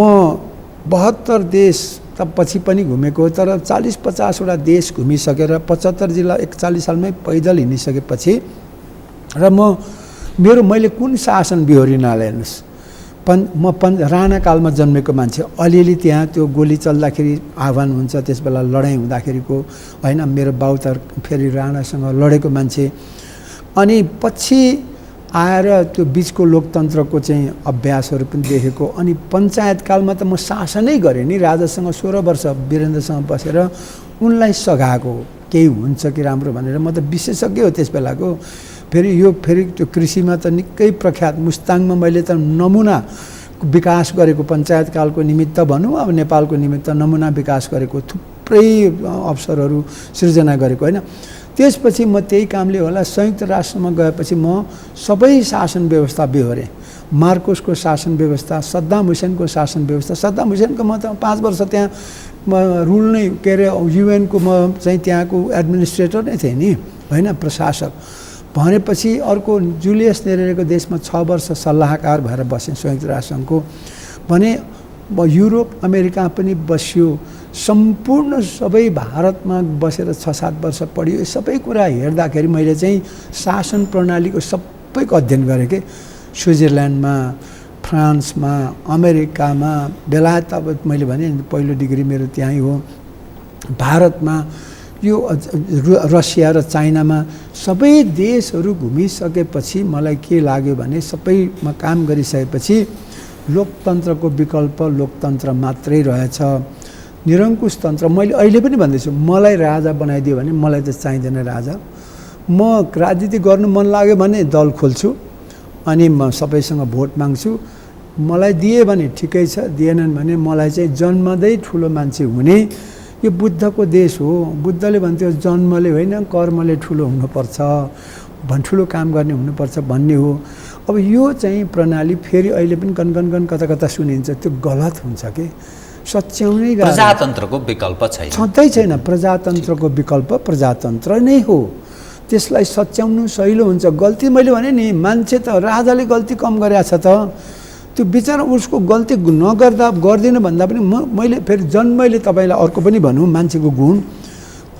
Speaker 2: 72 देश त पछि पनि घुमेको, तर 40-50 वटा देश घुमिसकेर 75 जिल्ला 41 सालमै पैदल हिँडिसकेपछि र मैले कुन शासन बिहोरिनाले हेर्नुहोस्, राणा कालमा जन्मेको मान्छे, अलिअलि त्यहाँ त्यो गोली चल्दाखेरि आह्वान हुन्छ, त्यस बेला लडाइँ हुँदाखेरिको होइन। मेरो बाउ त फेरि राणासँग लडेको मान्छे। अनि पछि आएर त्यो बिचको लोकतन्त्रको चाहिँ अभ्यासहरू पनि देखेको। अनि पञ्चायत कालमा त म शासनै गरेँ नि, राजासँग 16 वर्ष वीरेन्द्रसँग बसेर उनलाई सघाएको, केही हुन्छ कि राम्रो भनेर। म त विशेषज्ञ हो त्यस बेलाको। फेरि त्यो कृषिमा त निकै प्रख्यात, मुस्ताङमा मैले त नमुना विकास गरेको, पञ्चायतकालको निमित्त भनौँ अब नेपालको निमित्त नमुना विकास गरेको, थुप्रै अवसरहरू सृजना गरेको होइन। त्यसपछि म त्यही कामले होला संयुक्त राष्ट्रमा गएपछि म सबै शासन व्यवस्था बिहोरेँ। मार्कोसको शासन व्यवस्था, सद्दाम हुसैनको शासन व्यवस्था। सद्दाम हुसैनको म त 5 वर्ष त्यहाँ रुल नै के अरे युएनको म चाहिँ त्यहाँको एडमिनिस्ट्रेटर नै थिएँ नि होइन, प्रशासक भनेपछि। अर्को जुलियस नेरेरेको देशमा 6 वर्ष सल्लाहकार भएर बसेँ संयुक्त राष्ट्रसङ्घको भने। युरोप अमेरिका पनि बस्यो, सम्पूर्ण सबै भारतमा बसेर 6-7 वर्ष पढ्यो। यो सबै कुरा हेर्दाखेरि मैले चाहिँ शासन प्रणालीको सबैको अध्ययन गरेँ कि। स्विजरल्यान्डमा, फ्रान्समा, अमेरिकामा, बेलायत, अब मैले भने पहिलो डिग्री मेरो त्यहीँ हो, भारतमा, यो रसिया र चाइनामा सबै देशहरू घुमिसकेपछि मलाई के लाग्यो भने सबैमा काम गरिसकेपछि लोकतन्त्रको विकल्प लोकतन्त्र मात्रै रहेछ। निरङ्कुश तन्त्र, मैले अहिले पनि भन्दैछु, मलाई राजा बनाइदियो भने मलाई त चाहिँदैन राजा। म राजनीति गर्नु मन लाग्यो भने दल खोल्छु अनि म सबैसँग भोट माग्छु। मलाई दिए भने ठिकै छ, दिएनन् भने मलाई चाहिँ जन्मदै ठुलो मान्छे हुने, यो बुद्धको देश हो। बुद्धले भन्थ्यो जन्मले होइन कर्मले ठुलो हुनुपर्छ, ठुलो काम गर्ने हुनुपर्छ भन्ने हो। अब यो चाहिँ प्रणाली फेरि अहिले पनि गनगन कता कता सुनिन्छ, त्यो गलत हुन्छ कि सच्याउनै गाह्रो।
Speaker 1: प्रजातन्त्रको विकल्प छैन,
Speaker 2: छँदै छैन। प्रजातन्त्रको विकल्प प्रजातन्त्र नै हो, त्यसलाई सच्याउनु सहिलो हुन्छ। गल्ती मैले भने नि, मान्छे त राजाले गल्ती कम गरेछ त, त्यो बिचरा उसको गल्ती गर्दिनँ भन्दा पनि मैले फेरि जन्मैले तपाईँलाई अर्को पनि भनौँ, मान्छेको गुण,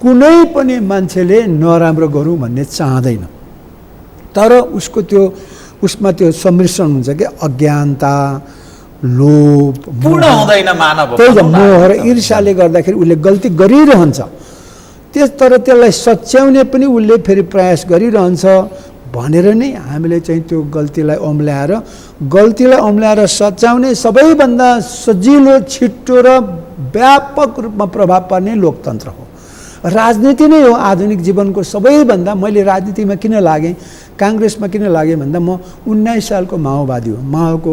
Speaker 2: कुनै पनि मान्छेले नराम्रो गरौँ भन्ने चाहँदैन, तर उसको त्यो उसमा त्यो सम्मिश्रण हुन्छ कि अज्ञानता, लोभ,
Speaker 1: पूर्ण हुँदैन मानव,
Speaker 2: त्यही मोह र ईर्ष्याले गर्दाखेरि उसले गल्ती गरिरहन्छ। तर त्यसलाई सच्याउने पनि उसले फेरि प्रयास गरिरहन्छ भनेर नै हामीले चाहिँ त्यो गल्तीलाई अम्ल्याएर सच्याउने सबैभन्दा सजिलो, छिट्टो र व्यापक रूपमा प्रभाव पर्ने लोकतन्त्र हो। राजनीति नै हो आधुनिक जीवनको सबैभन्दा। मैले राजनीतिमा किन लागेँ, काङ्ग्रेसमा किन लागेँ भन्दा म 19 सालको माओवादी हो। माओको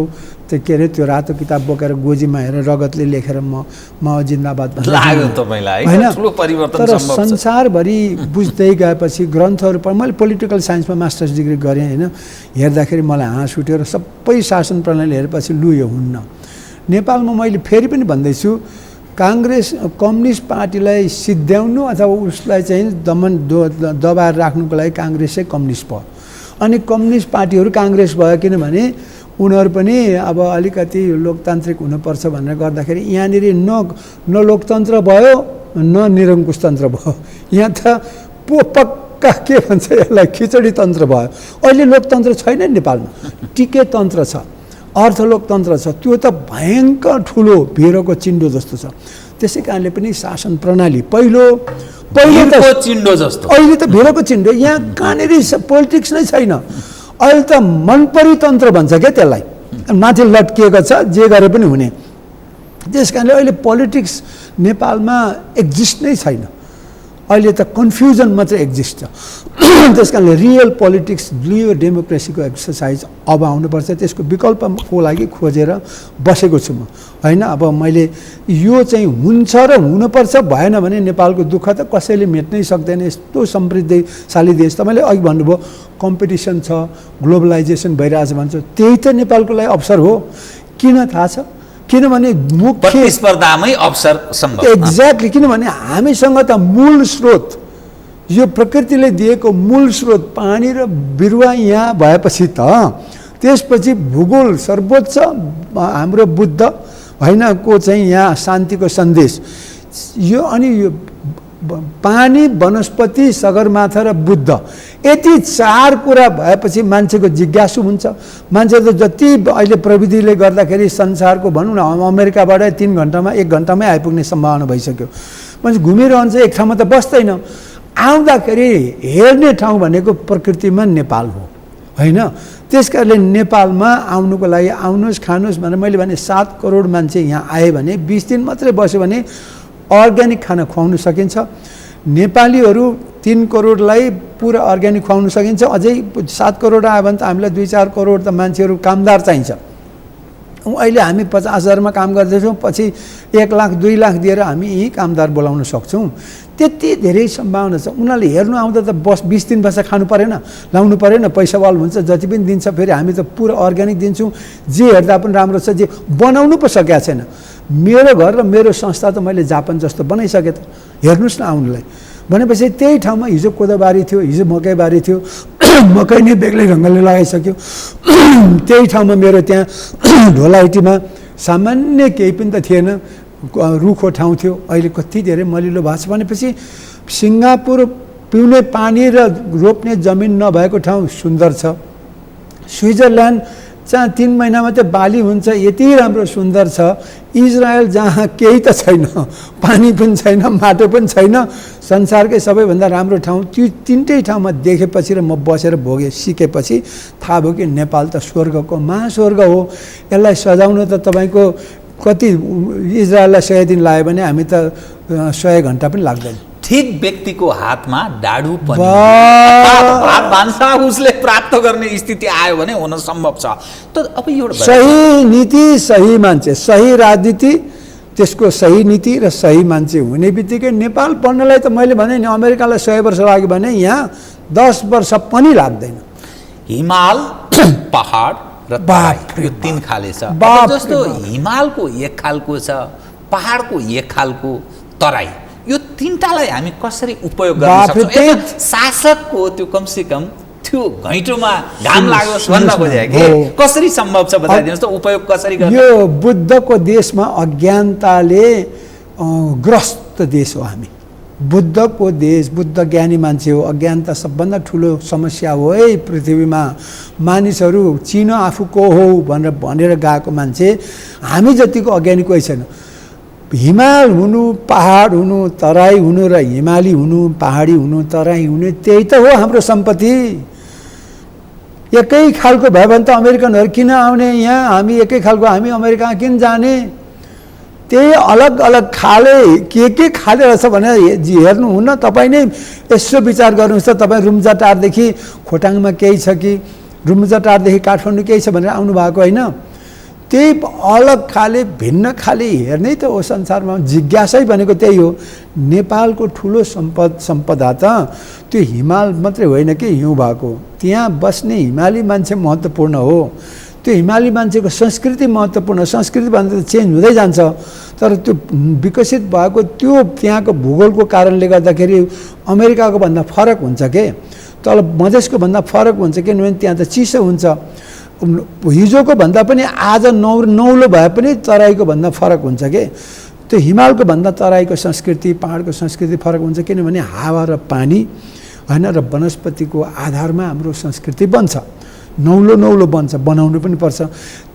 Speaker 2: त्यो के अरे त्यो रातो किताब बोकेर गोजीमा हेरेर रगतले लेखेर माओ जिन्दाबाद
Speaker 1: होइन।
Speaker 2: तर संसारभरि बुझ्दै गएपछि ग्रन्थहरू मैले पोलिटिकल साइन्समा मास्टर्स डिग्री गरेँ होइन, हेर्दाखेरि मलाई हाँस उठ्यो र सबै शासन प्रणाली हेरेपछि लु यो हुन्न। नेपालमा मैले फेरि पनि भन्दैछु, कम्युनिस्ट पार्टीलाई सिद्ध्याउनु अथवा उसलाई चाहिँ दबाएर राख्नुको लागि काङ्ग्रेसै कम्युनिस्ट भयो। अनि कम्युनिस्ट पार्टीहरू काङ्ग्रेस भयो किनभने उनीहरू पनि अब अलिकति लोकतान्त्रिक हुनुपर्छ भनेर गर्दाखेरि यहाँनिर न लोकतन्त्र भयो न निरङ्कुश तन्त्र भयो, यहाँ त पक्का के भन्छ यसलाई खिचडी तन्त्र भयो। अहिले लोकतन्त्र छैन नेपालमा, टिके तन्त्र छ, अर्थलोकतन्त्र छ, त्यो त भयङ्कर ठुलो भिरको चिन्डो जस्तो छ। त्यसै कारणले पनि शासन प्रणाली पहिले त
Speaker 1: चिन्डो जस्तो,
Speaker 2: अहिले त भिरको चिन्डो, यहाँ कहाँनिर पोलिटिक्स नै छैन। अहिले त मनपरी तन्त्र भन्छ क्या त्यसलाई, माथि लट्किएको छ, जे गरे पनि हुने। त्यस कारणले अहिले पोलिटिक्स नेपालमा एक्जिस्ट नै छैन, अहिले त कन्फ्युजन मात्रै एक्जिस्ट छ। त्यस कारणले रियल पोलिटिक्स, रियल डेमोक्रेसीको एक्सर्साइज अब आउनुपर्छ। त्यसको विकल्पको लागि खोजेर बसेको छु म होइन। अब मैले यो चाहिँ हुन्छ र हुनुपर्छ, भएन भने नेपालको दुःख त कसैले मेट्नै सक्दैन। यस्तो समृद्धिशाली देश, तपाईँले अघि भन्नुभयो कम्पिटिसन छ, ग्लोबलाइजेसन भइरहेछ भन्छ, त्यही त नेपालको लागि अवसर हो। किन थाहा छ? किनभने मुख्य
Speaker 1: प्रतिस्पर्धामै अवसर सम्भव।
Speaker 2: एक्ज्याक्टली, किनभने हामीसँग त मूल स्रोत, यो प्रकृतिले दिएको मूल स्रोत पानी र बिरुवा यहाँ भएपछि त त्यसपछि भूगोल सर्वोच्च हाम्रो बुद्ध होइन को चाहिँ यहाँ शान्तिको सन्देश यो, अनि यो पानी, वनस्पति, सगरमाथा र बुद्ध, यति चार कुरा भएपछि मान्छेको जिज्ञासु हुन्छ। मान्छे त जति अहिले प्रविधिले गर्दाखेरि संसारको भनौँ न, अमेरिकाबाट 3 घन्टामा 1 घन्टामै आइपुग्ने सम्भावना भइसक्यो। मान्छे घुमिरहन्छ, एक ठाउँमा त बस्दैन। आउँदाखेरि हेर्ने ठाउँ भनेको प्रकृतिमा नेपाल हो होइन। त्यसकारणले नेपालमा आउनुको लागि आउनुहोस्, खानुहोस् भनेर मैले भने 7 करोड मान्छे यहाँ आए भने 20 दिन मात्रै बस्यो भने अर्ग्यानिक खाना खुवाउन सकिन्छ। नेपालीहरू 3 करोडलाई पुरा अर्ग्यानिक खुवाउन सकिन्छ। अझै 7 करोड आयो भने त हामीलाई 2-4 करोड त मान्छेहरू कामदार चाहिन्छ। अहिले हामी 50,000मा काम गर्दैछौँ, पछि 1 लाख 2 लाख दिएर हामी यही कामदार बोलाउन सक्छौँ। त्यति धेरै सम्भावना छ। उनीहरूले हेर्नु आउँदा त 20 दिन बस्दा खानु परेन, लाउनु परेन, पैसा वाल हुन्छ, जति पनि दिन्छ। फेरि हामी त पुरा अर्ग्यानिक दिन्छौँ, जे हेर्दा पनि राम्रो छ, जे बनाउनु पो सकेको छैन। मेरो घर र मेरो संस्था त मैले जापान जस्तो बनाइसकेँ त, हेर्नुहोस् न आउनुलाई। भनेपछि त्यही ठाउँमा हिजो कोदोबारी थियो, हिजो मकैबारी थियो, मकै नै बेग्लै ढङ्गले लगाइसक्यो। त्यही ठाउँमा मेरो त्यहाँ ढोलाइटीमा सामान्य केही पनि त थिएन, रुखो ठाउँ थियो, अहिले कति धेरै मलिलो भएको छ। भनेपछि सिङ्गापुर पिउने पानी र रोप्ने जमिन नभएको ठाउँ सुन्दर छ। स्विजरल्यान्ड जहाँ 3 महिनामा त्यो बाली हुन्छ, यति राम्रो सुन्दर छ। इजरायल जहाँ केही त छैन, पानी पनि छैन, माटो पनि छैन, संसारकै सबैभन्दा राम्रो ठाउँ, त्यो 3टै ठाउँमा देखेपछि र म बसेर भोगेँ सिकेपछि थाहा भयो कि नेपाल त स्वर्गको महास्वर्ग हो। यसलाई सजाउन त तपाईँको कति इजरायललाई 100 दिन लाग्यो भने हामी त 100 घन्टा पनि लाग्दैन।
Speaker 1: ठिक व्यक्तिको हातमा डाडु पनि भात भान्सा उसले प्राप्त गर्ने स्थिति आयो भने हुन सम्भव छ। त अब एउटा
Speaker 2: सही नीति, सही मान्छे, सही राजनीति, त्यसको सही नीति र सही मान्छे हुने बित्तिकै नेपाल पढ्नलाई त मैले भने नि अमेरिकालाई 100 वर्ष लाग्यो भने यहाँ 10 वर्ष पनि लाग्दैन।
Speaker 1: हिमाल, पहाड र तराई यो 3 खाले छ। जस्तो हिमालको एक खालको छ, पहाडको एक खालको, तराई, यो 3टालाई हामी कसरी उपयोग गर्न सक्छौँ? शासकको त्यो कमसे कम त्यो घैँटोमा घाम लागोस् भन्न खोजे कि कसरी सम्भव छ बताइदिनुहोस् त, उपयोग कसरी गर्ने?
Speaker 2: यो बुद्धको देशमा अज्ञानताले ग्रस्त देश हो हामी। बुद्धको देश, बुद्ध ज्ञानी मान्छे हो, अज्ञानता सबभन्दा ठुलो समस्या हो है पृथ्वीमा। मानिसहरू चिन आफू को हो भनेर गएको मान्छे, हामी जतिको अज्ञानी कोही छैन। हिमाल हुनु, पहाड हुनु, तराई हुनु र हिमाली हुनु, पहाडी हुनु, तराई हुनु, त्यही त हो हाम्रो सम्पत्ति। एकै खालको भयो भने त अमेरिकनहरू किन आउने यहाँ? हामी एकै खालको, हामी अमेरिका किन जाने? त्यही अलग अलग खाले के खाले रहेछ भनेर हेर्नुहुन्न। तपाईँ नै यसो विचार गर्नुहोस् त, तपाईँ रुम्जाटारदेखि खोटाङमा केही छ कि रुम्जाटारदेखि काठमाडौँ केही छ भनेर आउनु भएको होइन? त्यही अलग खाले, भिन्न खाले हेर्नै त हो संसारमा। जिज्ञासै भनेको त्यही हो। नेपालको ठुलो सम्पदा त त्यो हिमाल मात्रै होइन कि हिउँ भएको, त्यहाँ बस्ने हिमाली मान्छे महत्त्वपूर्ण हो। त्यो हिमाली मान्छेको संस्कृति महत्त्वपूर्ण। संस्कृति भन्दा त चेन्ज हुँदै जान्छ, तर त्यो विकसित भएको त्यो त्यहाँको भूगोलको कारणले गर्दाखेरि अमेरिकाको भन्दा फरक हुन्छ के, तल मधेसको भन्दा फरक हुन्छ, किनभने त्यहाँ त चिसो हुन्छ। हिजोको भन्दा पनि आज नौलो भए पनि तराईको भन्दा फरक हुन्छ के। त्यो हिमालको भन्दा तराईको संस्कृति, पहाडको संस्कृति फरक हुन्छ, किनभने हावा र पानी होइन र वनस्पतिको आधारमा हाम्रो संस्कृति बन्छ, नौलो बन्छ, बनाउनु पनि पर्छ।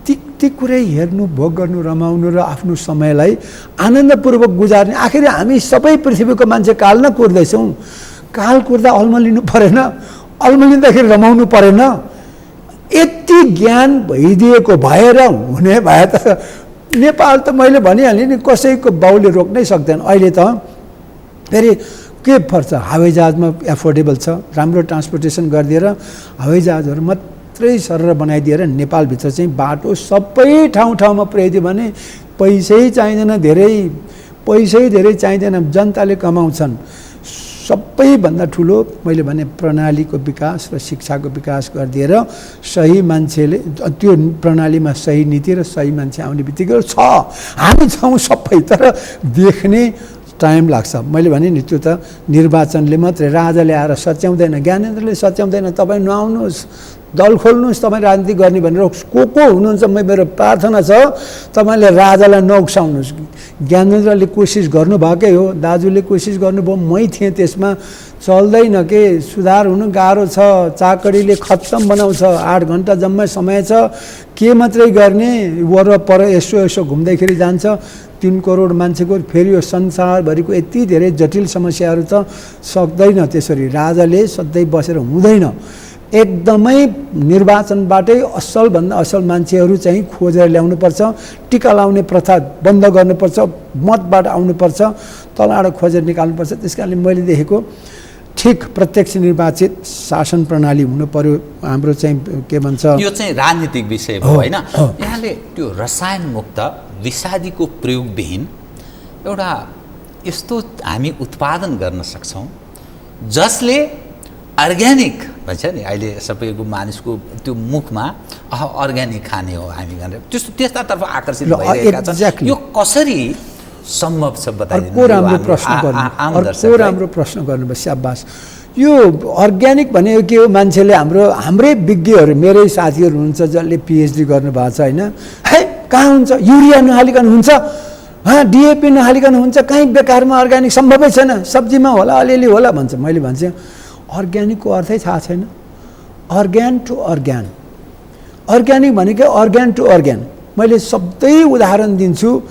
Speaker 2: ती कुरै हेर्नु, भोग गर्नु, रमाउनु र आफ्नो समयलाई आनन्दपूर्वक गुजार्ने। आखिर हामी सबै पृथ्वीको मान्छे काल न कुर्दैछौँ। काल कुर्दा अल्मलिनु परेन? अल्मलिँदाखेरि रमाउनु परेन? यति ज्ञान भइदिएको भएर हुने भए त नेपाल त मैले भनिहालेँ नि, कसैको बाउले रोक्नै सक्दैन। अहिले त फेरि के पर्छ, हवाईजहाजमा एफोर्डेबल छ, राम्रो ट्रान्सपोर्टेसन गरिदिएर हवाईजहाजहरू मात्रै सरर बनाइदिएर नेपालभित्र चाहिँ बाटो सबै ठाउँमा पुर्याइदियो भने पैसै चाहिँदैन, पैसै धेरै चाहिँदैन, जनताले कमाउँछन्। सबैभन्दा ठुलो मैले भने प्रणालीको विकास र शिक्षाको विकास गरिदिएर सही मान्छेले त्यो प्रणालीमा सही नीति र सही मान्छे आउने बित्तिकै छ, हामी छौँ सबै, तर देख्ने टाइम लाग्छ। मैले भने नि त्यो त निर्वाचनले मात्रै, राजाले आएर सच्याउँदैन, ज्ञानेन्द्रले सच्याउँदैन। तपाईँ नआउनुहोस्, दल खोल्नुहोस्, तपाईँ राजनीति गर्ने भनेर को हुनुहुन्छ, मेरो प्रार्थना छ तपाईँले राजालाई नउक्साउनुहोस्। ज्ञानेन्द्रले कोसिस गर्नुभएकै हो, दाजुले कोसिस गर्नुभयो, मै थिएँ त्यसमा। चल्दैन के, सुधार हुनु गाह्रो छ। चाकडीले खत्तम बनाउँछ, 8 घन्टा जम्मै समय छ, के मात्रै गर्ने, वरपर यसो घुम्दैखेरि जान्छ। 3 करोड मान्छेको फेरि यो संसारभरिको यति धेरै जटिल समस्याहरू त सक्दैन त्यसरी। राजाले सधैँ बसेर हुँदैन। एकदमै निर्वाचनबाटै असलभन्दा असल मान्छेहरू चाहिँ खोजेर ल्याउनुपर्छ। टिका लाउने प्रथा बन्द गर्नुपर्छ, मतबाट आउनुपर्छ, तलबाट खोजेर निकाल्नुपर्छ। त्यस कारणले मैले देखेको ठिक प्रत्यक्ष निर्वाचित शासन प्रणाली हुनु पर्यो हाम्रो चाहिँ। के भन्छ,
Speaker 1: यो चाहिँ राजनीतिक विषय हो होइन? यहाँले त्यो रसायन मुक्त विषादीको प्रयोगविहीन एउटा यस्तो हामी उत्पादन गर्न सक्छौँ जसले अर्ग्यानिक भन्छ नि, अहिले सबैको मानिसको त्यो मुखमा अर्ग्यानिक खाने हो हामी भनेर त्यस्तातर्फ आकर्षित भइरहेका छन्। यो कसरी सम्भव छ बताइदिनु।
Speaker 2: राम्रो प्रश्न गर्नुभयो, स्याबास। यो अर्ग्यानिक भनेको के हो? मान्छेले हाम्रै विज्ञहरू, मेरै साथीहरू हुनुहुन्छ जसले पिएचडी गर्नुभएको छ होइन, है कहाँ हुन्छ युरिया नहालिकन हुन्छ, डिएपी नहालिकन हुन्छ, कहीँ बेकारमा अर्ग्यानिक सम्भवै छैन, सब्जीमा होला अलिअलि होला भन्छ। मैले भन्छ अर्ग्यानिकको अर्थै थाहा छैन। अर्ग्यान टु अर्ग्यान, अर्ग्यानिक भनेको अर्ग्यान टु अर्ग्यान। मैले सधैँ उदाहरण दिन्छु,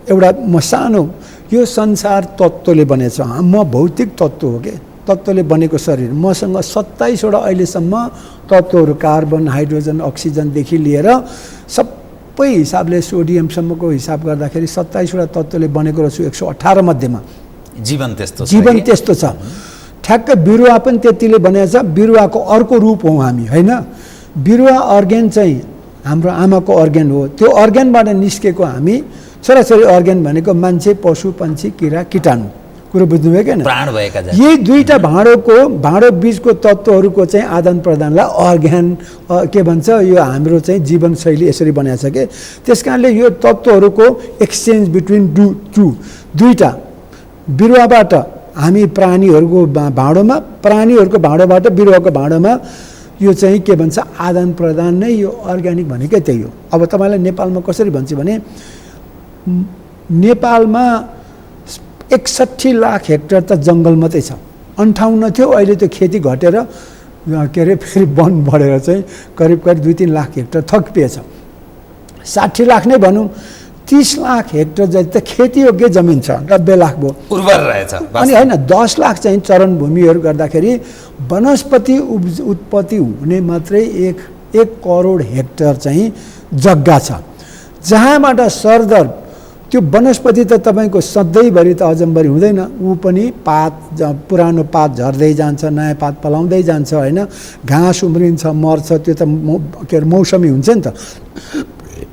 Speaker 2: एउटा म सानो, यो संसार तत्त्वले बनेछ, म भौतिक तत्त्व हो कि, तत्त्वले बनेको शरीर। मसँग 27वटा अहिलेसम्म तत्त्वहरू, कार्बन, हाइड्रोजन, अक्सिजनदेखि लिएर सबै हिसाबले सोडियमसम्मको हिसाब गर्दाखेरि 27वटा तत्त्वले बनेको रहेछु 118 मध्येमा।
Speaker 1: जीवन त्यस्तो
Speaker 2: छ। ठ्याक्कै बिरुवा पनि त्यतिले बनेको छ। बिरुवाको अर्को रूप हौँ हामी, होइन? बिरुवा अर्ग्यान चाहिँ हाम्रो आमाको अर्ग्यान हो। त्यो अर्ग्यानबाट निस्केको हामी छोराछोरी अर्ग्यान भनेको मान्छे, पशु, पन्छी, किरा, कीटाणु। कुरो बुझ्नुभयो कि?
Speaker 1: प्राण भएका
Speaker 2: यही दुईटा भाँडो बीचको तत्त्वहरूको चाहिँ आदान प्रदानलाई अर्ग्यान के भन्छ, यो हाम्रो चाहिँ जीवनशैली यसरी बनाएको छ कि। त्यस कारणले यो तत्त्वहरूको एक्सचेन्ज बिट्विन दुईटा बिरुवाबाट हामी प्राणीहरूको भाँडोमा, प्राणीहरूको भाँडोबाट बिरुवाको भाँडोमा यो चाहिँ के भन्छ, आदान प्रदान नै यो अर्ग्यानिक भनेकै त्यही हो। अब तपाईँलाई नेपालमा कसरी भन्छु भने, नेपालमा 61 लाख हेक्टर त जङ्गल मात्रै छ। 58 थियो, अहिले त्यो खेती घटेर के अरे फेरि वन बढेर चाहिँ करिब 2-3 लाख हेक्टर थपिएछ। 60 लाख नै भनौँ, 30 लाख हेक्टर जति त खेतीयोग्य जमिन छ, 90 लाख भयो,
Speaker 1: उर्वर रहेछ।
Speaker 2: अनि होइन 10 लाख चाहिँ चरण भूमिहरू गर्दाखेरि वनस्पति उत्पत्ति हुने मात्रै 1 करोड हेक्टर चाहिँ जग्गा छ, जहाँबाट सरदर त्यो वनस्पति त तपाईँको सधैँभरि त अजम्बरी हुँदैन। ऊ पनि पुरानो पात झर्दै जान्छ, नयाँ पात पलाउँदै जान्छ, होइन? घाँस उम्रिन्छ, मर्छ, त्यो त के अरे मौसमी हुन्छ नि त।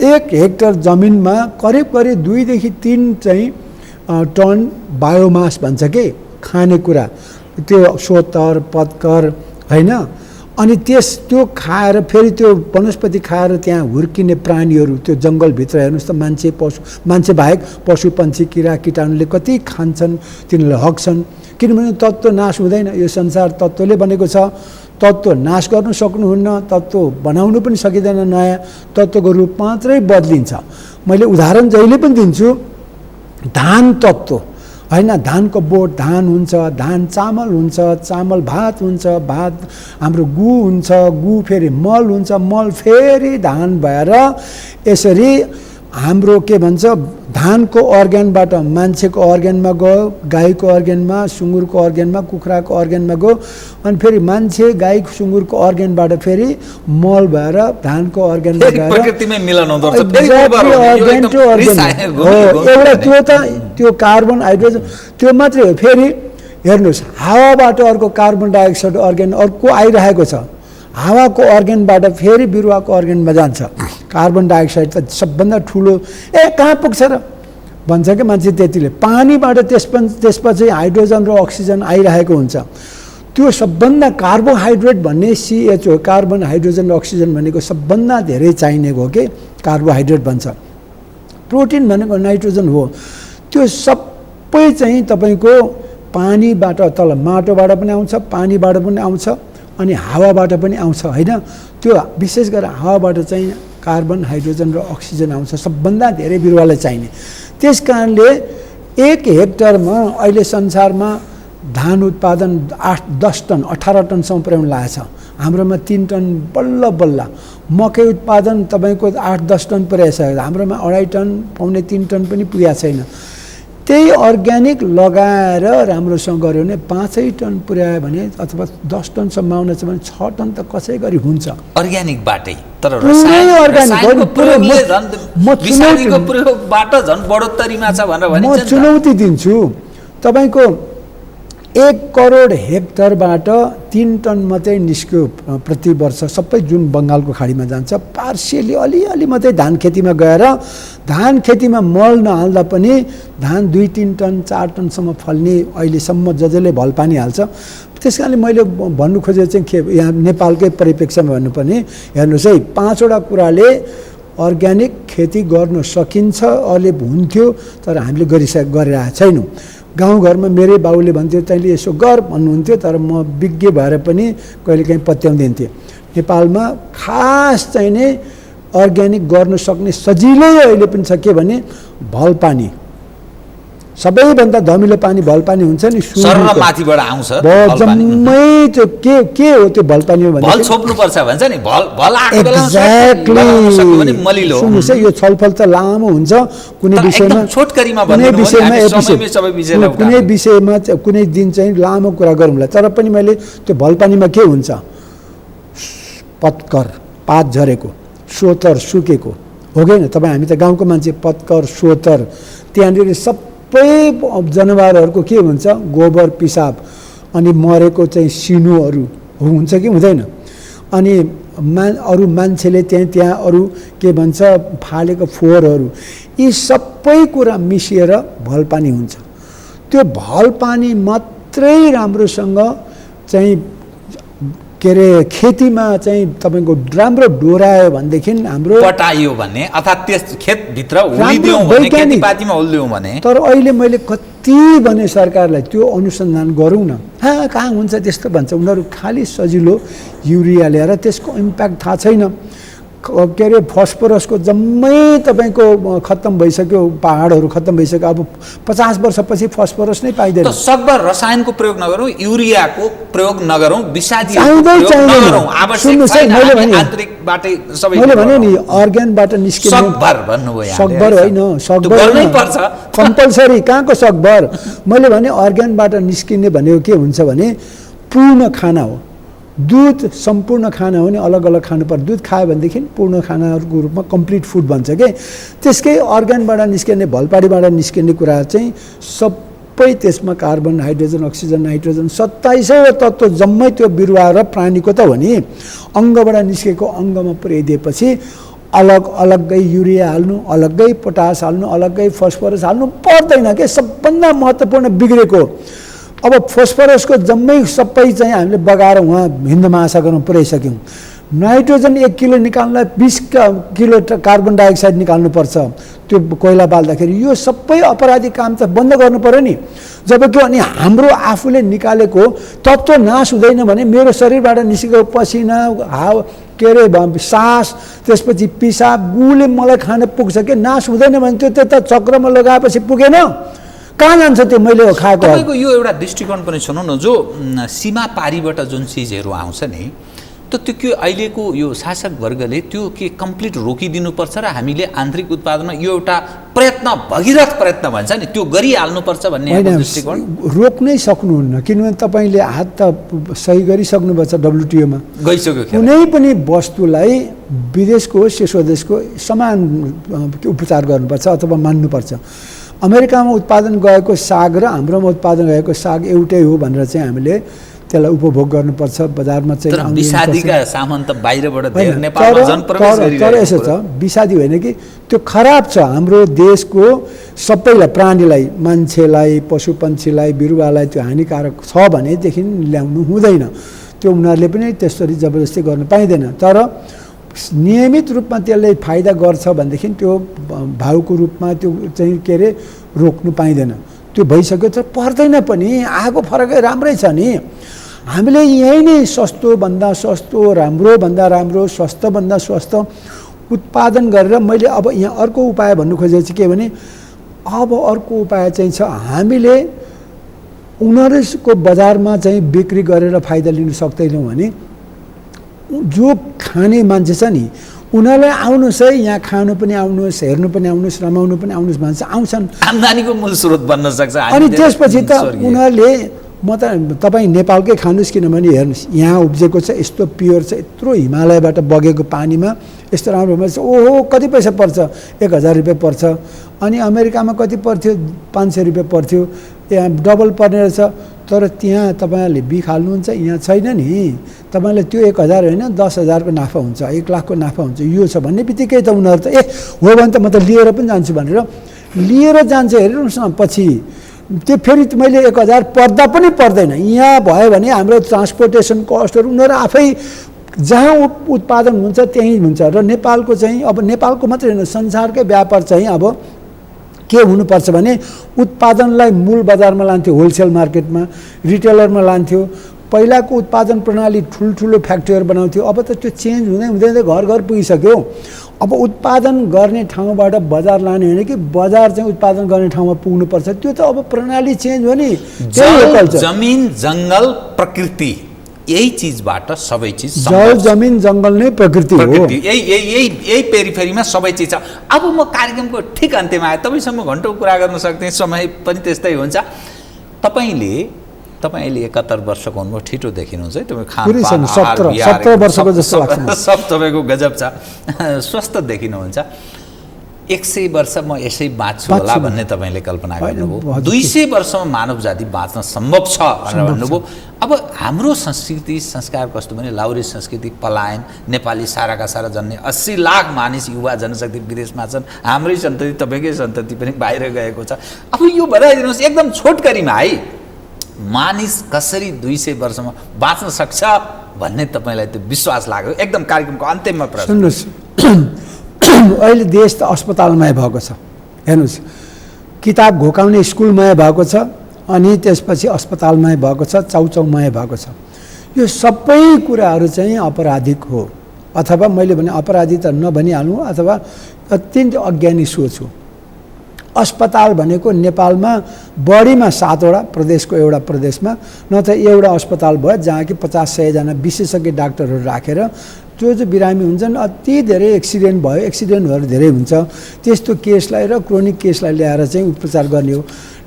Speaker 2: 1 हेक्टर जमिनमा करिब 2 देखि 3 चाहिँ टन बायोमास भन्छ कि, खानेकुरा, त्यो सोतर, पत्कर, होइन? अनि त्यो खाएर फेरि त्यो वनस्पति खाएर त्यहाँ हुर्किने प्राणीहरू, त्यो जङ्गलभित्र हेर्नुहोस् त, मान्छे बाहेक पशु, पन्छी, किरा, कीटाणुले कति खान्छन्, तिनीहरूले हग्छन्। किनभने तत्त्व नाश हुँदैन। यो संसार तत्त्वले बनेको छ। तत्त्व नाश गर्नु सक्नुहुन्न, तत्त्व बनाउनु पनि सकिँदैन। नयाँ तत्त्वको रूप मात्रै बदलिन्छ। मैले उदाहरण जहिले पनि दिन्छु, धान तत्त्व, होइन? धानको बोट धान हुन्छ, धान चामल हुन्छ, चामल भात हुन्छ, भात हाम्रो गु हुन्छ, गु फेरि मल हुन्छ, मल फेरि धान भएर यसरी हाम्रो के भन्छ, धानको अर्ग्यानबाट मान्छेको अर्ग्यानमा गयो, गाईको अर्ग्यानमा, सुँगुरको अर्ग्यानमा, कुखुराको अर्ग्यानमा गयो, अनि फेरि मान्छे, गाई, सुँगुरको अर्ग्यानबाट फेरि मल भएर धानको अर्ग्यानमा गएर एउटा त्यो कार्बन, हाइड्रोजन, त्यो मात्रै हो। फेरि हेर्नुहोस्, हावाबाट अर्को कार्बन डाइअक्साइड अर्ग्यान अर्को आइरहेको छ, हावाको अर्ग्यानबाट फेरि बिरुवाको अर्ग्यानमा जान्छ। कार्बन डाइअक्साइड त सबभन्दा ठुलो, कहाँ पुग्छ र भन्छ कि मान्छे त्यतिले। पानीबाट त्यसपछि हाइड्रोजन र अक्सिजन आइरहेको हुन्छ। त्यो सबभन्दा कार्बोहाइड्रेट भन्ने CH हो, कार्बन, हाइड्रोजन र अक्सिजन भनेको सबभन्दा धेरै चाहिने हो कि कार्बोहाइड्रेट भन्छ। प्रोटिन भनेको नाइट्रोजन हो। त्यो सबै चाहिँ तपाईँको पानीबाट, तल माटोबाट पनि आउँछ, पानीबाट पनि आउँछ, अनि हावाबाट पनि आउँछ, होइन? त्यो विशेष गरेर हावाबाट चाहिँ कार्बन, हाइड्रोजन र अक्सिजन आउँछ, सबभन्दा धेरै बिरुवालाई चाहिने। त्यस कारणले 1 हेक्टरमा अहिले संसारमा धान उत्पादन 8-10 टन, 18 टनसम्म पुर्याउनु लागेको छ। हाम्रोमा 3 टन बल्ल। मकै उत्पादन तपाईँको 8-10 टन पुर्याइसकेको छ, हाम्रोमा 2.5 टन, 2.5-3 टन पनि पुगेको छैन। त्यही अर्ग्यानिक लगाएर राम्रोसँग गऱ्यो भने 5 टन पुर्यायो भने, अथवा 10 टनसम्म आउन छ भने 6 टन त कसै गरी हुन्छ
Speaker 1: अर्ग्यानिकबाटै। तर
Speaker 2: म चुनौती दिन्छु तपाईँको 1 करोड हेक्टरबाट 3 टन मात्रै निस्क्यो प्रति वर्ष, सबै जुन बङ्गालको खाडीमा जान्छ। पार्सियली अलिअलि मात्रै धान खेतीमा गएर, धान खेतीमा मल नहाल्दा पनि धान 2-3 टन 4 टनसम्म फल्ने अहिलेसम्म जसले भल पानी हाल्छ। त्यस कारणले मैले भन्नु खोजेको चाहिँ यहाँ नेपालकै परिप्रेक्ष्यमा भन्नुपर्ने, हेर्नुहोस् है, 5वटा कुराले अर्ग्यानिक खेती गर्न सकिन्छ, अहिले हुन्थ्यो, तर हामीले गरिरहेको छैनौँ। गाउँघरमा मेरै बाउले भन्थ्यो, तैँले यसो गर भन्नुहुन्थ्यो, तर म विज्ञ भएर पनि कहिलेकाहीँ पत्याउँदिन्थेँ। नेपालमा खास चाहिँ नै अर्ग्यानिक गर्न सक्ने सजिलै अहिले पनि छ के भने भल पानी, सबैभन्दा धमिलो पानी भल पानी हुन्छ नि
Speaker 1: सर र माथिबाट आउँछ
Speaker 2: जम्मै त्यो के हो त्यो भल पानी
Speaker 1: भल छोप्नुपर्छ भन्छ नि भल आएको
Speaker 2: बेलामा
Speaker 1: मलिलो
Speaker 2: सुन्नुहोस् है यो छलफल त लामो हुन्छ कुनै विषयमा कुनै विषयमा कुनै दिन चाहिँ लामो कुरा गरौँला तर पनि मैले त्यो भल पानीमा के हुन्छ पत्कर पात झरेको सोतर सुकेको हो कि होइन तपाईँ हामी त गाउँको मान्छे पत्कर सोतर त्यहाँनिर सबै जनावरहरूको के हुन्छ गोबर पिसाब अनि मरेको चाहिँ सिनुहरू हुन्छ कि हुँदैन अनि अरू मान्छेले त्यहाँ अरू के भन्छ फालेको फोहोरहरू यी सबै कुरा मिसिएर भल पानी हुन्छ त्यो भल पानी मात्रै राम्रोसँग चाहिँ के अरे खेतीमा चाहिँ तपाईँको राम्रो डोरायो भनेदेखि हाम्रो
Speaker 1: पटाइयो भने अर्थात् त्यस खेतभित्र उलिदियौँ भने खेतीपातीमा उलिदियौँ भने
Speaker 2: तर अहिले मैले कति भने सरकारलाई त्यो अनुसन्धान गरौँ न कहाँ हुन्छ त्यस्तो भन्छ उनीहरू खालि सजिलो युरिया ल्याएर त्यसको इम्प्याक्ट थाहा छैन के अरे फस्फोरसको जम्मै तपाईँको खत्तम भइसक्यो पहाडहरू खत्तम भइसक्यो अब 50 वर्षपछि फस्फोरस नै पाइँदैन
Speaker 1: सकभर रसायनको प्रयोग नगरौँ युरियाको प्रयोग नगरौँ विषादी
Speaker 2: मैले भने नि अर्ग्यानबाट निस्किने सकभर होइन सकभर नै पर्छ कम्पलसरी कहाँको सकभर मैले भने अर्ग्यानबाट निस्किने भनेको के हुन्छ भने पूर्ण खाना हो दूध सम्पूर्ण खाना हो नि अलग अलग खानुपर्छ दूध खायो भनेदेखि पूर्ण खानाहरूको रूपमा कम्प्लिट फुड भन्छ के त्यसकै अर्ग्यानबाट निस्किने भलपाडीबाट निस्किने कुरा चाहिँ सबै त्यसमा कार्बन हाइड्रोजन अक्सिजन नाइट्रोजन 27 तत्त्व जम्मै त्यो बिरुवा र प्राणीको त हो नि अङ्गबाट निस्केको अङ्गमा पुर्याइदिएपछि अलग अलग्गै युरिया हाल्नु अलग्गै पोटास हाल्नु अलग्गै फस्फोरस हाल्नु पर्दैन के सबभन्दा महत्त्वपूर्ण बिग्रेको अब फस्फोरसको जम्मै सबै चाहिँ हामीले बगाएर उहाँ हिन्द महासागरमा पुर्याइसक्यौँ नाइट्रोजन 1 किलो निकाल्नलाई 20 किलो कार्बन डाइअक्साइड निकाल्नुपर्छ त्यो कोइला बाल्दाखेरि यो सबै अपराधी काम त बन्द गर्नु पर्यो नि जबकि अनि हाम्रो आफूले निकालेको तत्त्व नाश हुँदैन भने मेरो शरीरबाट निस्केको पसिना हावा के अरे सास त्यसपछि पिसाब गुले मलाई खान पुग्छ कि नाश हुँदैन भने त्यो त चक्रमा लगाएपछि पुगेन कहाँ जान्छ त्यो मैले खाएको
Speaker 1: तपाईँको यो एउटा दृष्टिकोण पनि सुनौ न जो सीमा पारीबाट जुन चिजहरू आउँछ नि त्यो के अहिलेको यो शासक वर्गले त्यो के कम्प्लिट रोकिदिनुपर्छ र हामीले आन्तरिक उत्पादनमा यो एउटा प्रयत्न भगीरथ प्रयत्न भन्छ नि त्यो गरिहाल्नुपर्छ भन्ने दृष्टिकोण
Speaker 2: रोक्नै सक्नुहुन्न किनभने तपाईँले हात त सही गरिसक्नुपर्छ WTO-मा
Speaker 1: गइसक्यो
Speaker 2: कुनै पनि वस्तुलाई विदेशको होस् या स्वदेशको समान उपचार गर्नुपर्छ अथवा मान्नुपर्छ अमेरिकामा उत्पादन गएको साग र हाम्रोमा उत्पादन गएको साग एउटै हो भनेर चाहिँ हामीले त्यसलाई उपभोग गर्नुपर्छ बजारमा चाहिँ
Speaker 1: विषादीका सामान त बाहिरबाट धेरै नेपालमा जनप्रवेश गरिरहेको
Speaker 2: तर यसो छ विषादी होइन कि त्यो खराब छ हाम्रो देशको सबैलाई प्राणीलाई मान्छेलाई पशुपन्छीलाई बिरुवालाई त्यो हानिकारक छ भनेदेखि ल्याउनु हुँदैन त्यो उनीहरूले पनि त्यसरी जबरजस्ती गर्न पाइँदैन तर नियमित रूपमा त्यसले फाइदा गर्छ भनेदेखि त्यो भाउको रूपमा त्यो चाहिँ के अरे रोक्नु पाइँदैन त्यो भइसक्यो तर पर्दैन पनि आएको फरकै राम्रै छ नि हामीले यही नै सस्तोभन्दा सस्तो राम्रोभन्दा राम्रो स्वस्थभन्दा स्वस्थ उत्पादन गरेर मैले अब यहाँ अर्को उपाय भन्नु खोजेको चाहिँ के भने अब अर्को उपाय चाहिँ छ हामीले उनीहरूको बजारमा चाहिँ बिक्री गरेर फाइदा लिन सक्दैनौँ भने जो खाने मान्छे छ नि उनीहरूलाई आउनुहोस् है यहाँ खानु पनि आउनुहोस् हेर्नु पनि आउनुहोस् रमाउनु पनि आउनुहोस् भन्छ आउँछन्
Speaker 1: आम्दानीको मूल स्रोत बन्न सक्छ
Speaker 2: अनि त्यसपछि त उनीहरूले म त तपाईँ नेपालकै खानुहोस् किनभने हेर्नुहोस् यहाँ उब्जेको छ यस्तो प्योर छ यत्रो हिमालयबाट बगेको पानीमा यस्तो राम्रो छ ओहो कति पैसा पर्छ 1000 रुपियाँ पर्छ अनि अमेरिकामा कति पर्थ्यो 500 रुपियाँ पर्थ्यो यहाँ डबल पर्ने रहेछ तर त्यहाँ तपाईँहरूले बिख हाल्नुहुन्छ यहाँ छैन नि तपाईँलाई त्यो 1000 होइन 10,000 को नाफा हुन्छ 1 लाख को नाफा हुन्छ यो छ भन्ने बित्तिकै त उनीहरू त हो भने त म त लिएर पनि जान्छु भनेर लिएर जान्छ हेर्नुहोस् न पछि त्यो फेरि मैले 1000 पर्दा पनि पर्दैन यहाँ भयो भने हाम्रो ट्रान्सपोर्टेसन कस्टहरू उनीहरू आफै जहाँ उत्पादन हुन्छ त्यहीँ हुन्छ र नेपालको चाहिँ अब नेपालको मात्रै होइन संसारकै व्यापार चाहिँ अब के हुनुपर्छ भने उत्पादनलाई मूल बजारमा लान्थ्यो होलसेल मार्केटमा रिटेलरमा लान्थ्यो पहिलाको उत्पादन प्रणाली ठुल्ठुलो फ्याक्ट्रीहरू बनाउँथ्यो अब त त्यो चेन्ज हुँदै हुँदै घर घर पुगिसक्यो अब उत्पादन गर्ने ठाउँबाट बजार लाने होइन कि बजार चाहिँ उत्पादन गर्ने ठाउँमा पुग्नुपर्छ, त्यो त अब प्रणाली चेन्ज हो नि।
Speaker 1: जमिन जङ्गल प्रकृति यही चिजबाट सबै चिज
Speaker 2: जल जमिन जङ्गल नै प्रकृति हो।
Speaker 1: यही पेरिफेरीमा सबै चिज छ। अब म कार्यक्रमको ठिक अन्त्यमा आएँ, तपाईँसँग घन्टौँ कुरा गर्न सक्ने समय पनि त्यस्तै हुन्छ। तपाईँले 71 वर्षको हुनुभयो, ठिटो देखिनुहुन्छ है तपाईँ, खानपान
Speaker 2: 17 वर्षको जस्तो लाग्छ,
Speaker 1: सब तपाईँको गजब छ, स्वस्थ देखिनुहुन्छ। 100 वर्ष म यसै बाँच्छु होला भन्ने तपाईँले कल्पना गर्नुभयो। 200 वर्षमा मानव जाति बाँच्न सम्भव छ भनेर भन्नुभयो। अब हाम्रो संस्कृति संस्कार कस्तो भने लाउरे संस्कृति, पलायन, नेपाली साराका सारा जन्ने 80 लाख मानिस युवा जनशक्ति विदेशमा छन्, हाम्रै सन्तति तपाईँकै सन्तति पनि बाहिर गएको छ। अब यो बताइदिनुहोस् एकदम छोटकरीमा है, मानिस कसरी 200 वर्षमा बाँच्न सक्छ भन्ने तपाईँलाई त्यो विश्वास लाग्यो? एकदम कार्यक्रमको अन्त्यमा प्रश्न।
Speaker 2: सुन्नुहोस्, अहिले देश त अस्पतालमय भएको छ। हेर्नुहोस्, किताब घोकाउने स्कुलमय भएको छ, अनि त्यसपछि अस्पतालमय भएको छ, चाउचाउमय भएको छ। यो सबै कुराहरू चाहिँ अपराधिक हो, अथवा मैले भने अपराधी त नभनिहालौँ, अथवा अत्यन्त अज्ञानी सोच हो। अस्पताल भनेको नेपालमा बढीमा 7वटा प्रदेशको एउटा प्रदेशमा न त एउटा अस्पताल भयो जहाँ कि 50-100 जना विशेषज्ञ डाक्टरहरू राखेर जो बिरामी हुन्छन्, अति धेरै एक्सिडेन्ट भयो, एक्सिडेन्टहरू धेरै हुन्छ, त्यस्तो केसलाई र क्रोनिक केसलाई ल्याएर चाहिँ उपचार गर्ने हो।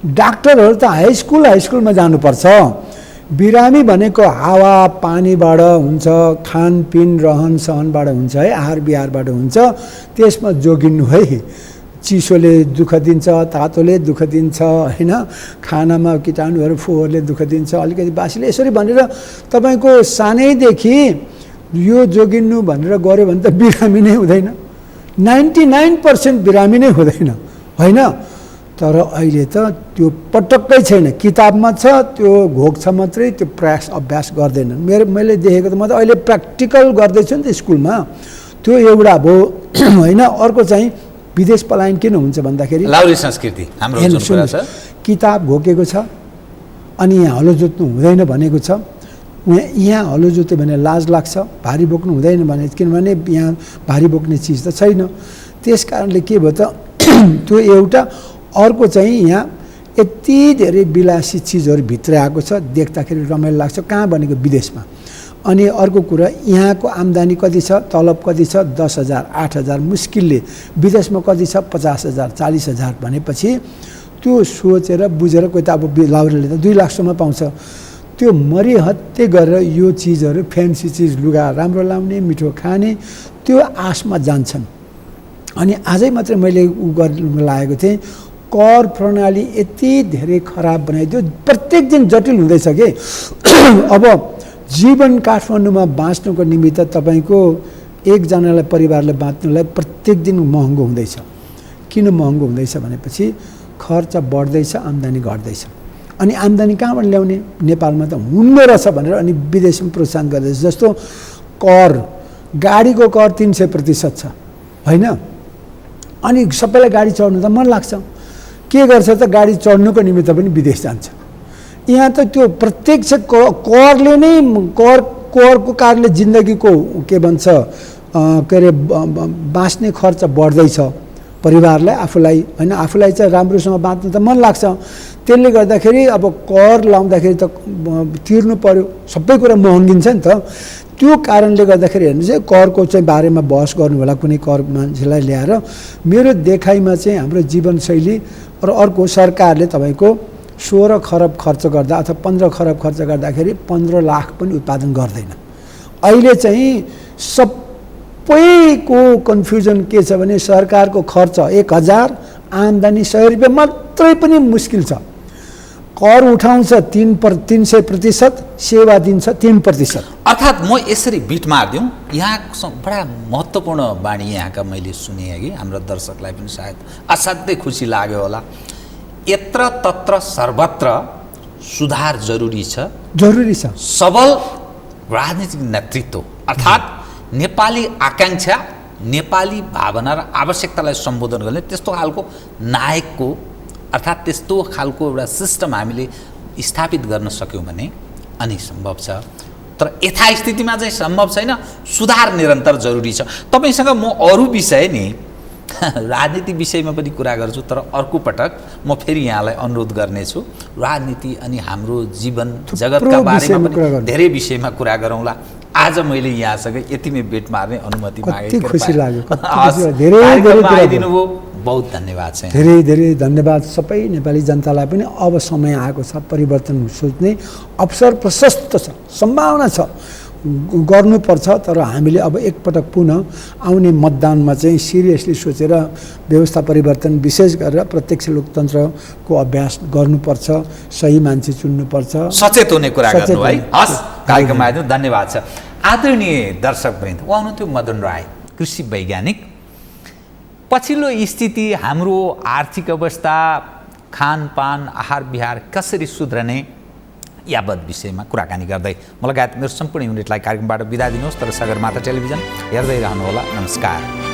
Speaker 2: डाक्टरहरू त हाई स्कुलमा जानुपर्छ। बिरामी भनेको हावा पानीबाट हुन्छ, खानपिन रहन सहनबाट हुन्छ है, आहार विहारबाट हुन्छ। त्यसमा जोगिनु है। चिसोले दुःख दिन्छ, तातोले दुःख दिन्छ होइन, खानामा कीटाणुहरू फोहोरले दुःख दिन्छ, अलिकति बासीले, यसरी भनेर तपाईँको सानैदेखि यो जोगिनु भनेर गऱ्यो भने त बिरामी नै हुँदैन। 99% बिरामी नै हुँदैन होइन। तर अहिले त त्यो पटक्कै छैन, किताबमा छ, त्यो घोक छ मात्रै, त्यो प्रयास अभ्यास गर्दैनन्। मैले देखेको त म त अहिले प्र्याक्टिकल गर्दैछु नि त स्कुलमा, त्यो एउटा भयो होइन। अर्को चाहिँ विदेश पलायन किन हुन्छ भन्दाखेरि
Speaker 1: लाउरे संस्कृति हाम्रो जुन कुरा छ,
Speaker 2: किताब घोकेको छ अनि यहाँ हलो जोत्नु हुँदैन भनेको छ। यहाँ हलो जोत्यो भने लाज लाग्छ, भारी बोक्नु हुँदैन भने, किनभने यहाँ भारी बोक्ने चिज त छैन। त्यस कारणले के भयो त त्यो एउटा। अर्को चाहिँ यहाँ यति धेरै विलासी चिजहरू भित्र आएको छ, देख्दाखेरि रमाइलो लाग्छ। कहाँ भनेको विदेशमा। अनि अर्को कुरा, यहाँको आम्दानी कति छ, तलब कति छ, 10,000 8,000 मुस्किलले, विदेशमा कति छ, 50,000 40,000 भनेपछि त्यो सोचेर बुझेर कोही त अब लाउरेले त 2 लाखसम्म पाउँछ, त्यो मरिहत्ते गरेर यो चिजहरू फ्यान्सी चिज, लुगा राम्रो लाउने, मिठो खाने, त्यो आशमा जान्छन्। अनि आजै मात्रै मैले गर्न लागेको थिएँ, कर प्रणाली यति धेरै खराब बनाइदियो, प्रत्येक दिन जटिल हुँदैछ कि अब जीवन काठमाडौँमा बाँच्नुको निमित्त तपाईँको एकजनालाई परिवारलाई बाँच्नुलाई प्रत्येक दिन महँगो हुँदैछ। किन महँगो हुँदैछ भनेपछि खर्च बढ्दैछ, आम्दानी घट्दैछ। अनि आम्दानी कहाँबाट ल्याउने? नेपालमा त हुन्न रहेछ भनेर अनि विदेशमा प्रोत्साहन गर्दैछ। जस्तो कर, गाडीको कर 300% छ होइन। अनि सबैलाई गाडी चढ्नु त मन लाग्छ, के गर्छ त गाडी चढ्नुको निमित्त पनि विदेश जान्छ। यहाँ त त्यो प्रत्यक्ष करले नै करको कारणले जिन्दगीको के भन्छ के अरे बाँच्ने खर्च बढ्दैछ परिवारलाई, आफूलाई होइन। आफूलाई चाहिँ राम्रोसँग बाँच्नु त मन लाग्छ, त्यसले गर्दाखेरि अब कर लाउँदाखेरि त तिर्नु पर्यो, सबै कुरा महँगिन्छ नि त। त्यो कारणले गर्दाखेरि हेर्नुहोस् है, करको चाहिँ बारेमा बहस गर्नु होला कुनै कर मान्छेलाई ल्याएर। मेरो देखाइमा चाहिँ हाम्रो जीवनशैली र अर्को सरकारले तपाईँको 16 खरब खर्च गर्दा अथवा 15 खरब खर्च गर्दाखेरि 15 लाख पनि उत्पादन गर्दैन। अहिले चाहिँ सबैको कन्फ्युजन के छ भने सरकारको खर्च 1000, आम्दानी 100 रुपियाँ मात्रै पनि मुस्किल छ। कर उठाउँछ 300%, सेवा दिन्छ 3%।
Speaker 1: अर्थात् म यसरी बिट मारिदिउँ, यहाँ बडा महत्त्वपूर्ण बाणी यहाँका मैले सुने कि हाम्रो दर्शकलाई पनि सायद असाध्यै खुसी लाग्यो होला। यत्र तत्र सर्वत्र सुधार जरुरी छ,
Speaker 2: जरुरी छ।
Speaker 1: सबल राजनीतिक नेतृत्व अर्थात् नेपाली आकांक्षा, नेपाली भावना र आवश्यकतालाई सम्बोधन गर्ने त्यस्तो खालको नायकको अर्थात् त्यस्तो खालको एउटा सिस्टम हामीले स्थापित गर्न सक्यौँ भने अनि सम्भव छ। तर यथास्थितिमा चाहिँ सम्भव छैन, सुधार निरन्तर जरुरी छ। तपाईँसँग म अरू विषय नि राजनीति विषयमा पनि कुरा गर्छु, तर अर्को पटक म फेरि यहाँलाई अनुरोध गर्नेछु, राजनीति अनि हाम्रो जीवन जगतका बारेमा पनि धेरै विषयमा कुरा गरौँला। आज मैले यहाँसँग यतिमै भेट मार्ने अनुमति मागेँ।
Speaker 2: खुसी लाग्यो,
Speaker 1: आइदिनुभयो, बहुत धन्यवाद छ।
Speaker 2: धेरै धेरै धन्यवाद सबै नेपाली जनतालाई पनि। अब समय आएको छ, परिवर्तन सोच्ने अवसर प्रशस्त छ, सम्भावना छ, गर्नुपर्छ। तर हामीले अब एकपटक पुनः आउने मतदानमा चाहिँ सिरियसली सोचेर व्यवस्था परिवर्तन, विशेष गरेर प्रत्यक्ष लोकतन्त्रको अभ्यास गर्नुपर्छ, सही मान्छे चुन्नुपर्छ,
Speaker 1: सचेत हुने कुरा गर्नु है। हस्, कार्यक्रममा आइदिनु, धन्यवाद छ। आदरणीय दर्शकवृन्द, उहाँ हुनुहुन्थ्यो मदन राई, कृषि वैज्ञानिक। पछिल्लो स्थिति, हाम्रो आर्थिक अवस्था, खानपान, आहार विहार कसरी सुध्रने यावत विषयमा कुराकानी गर्दै म लगायत मेरो सम्पूर्ण युनिटलाई कार्यक्रमबाट बिदा दिनुहोस्। तर सगरमाथा टेलिभिजन हेर्दै रहनुहोला। नमस्कार।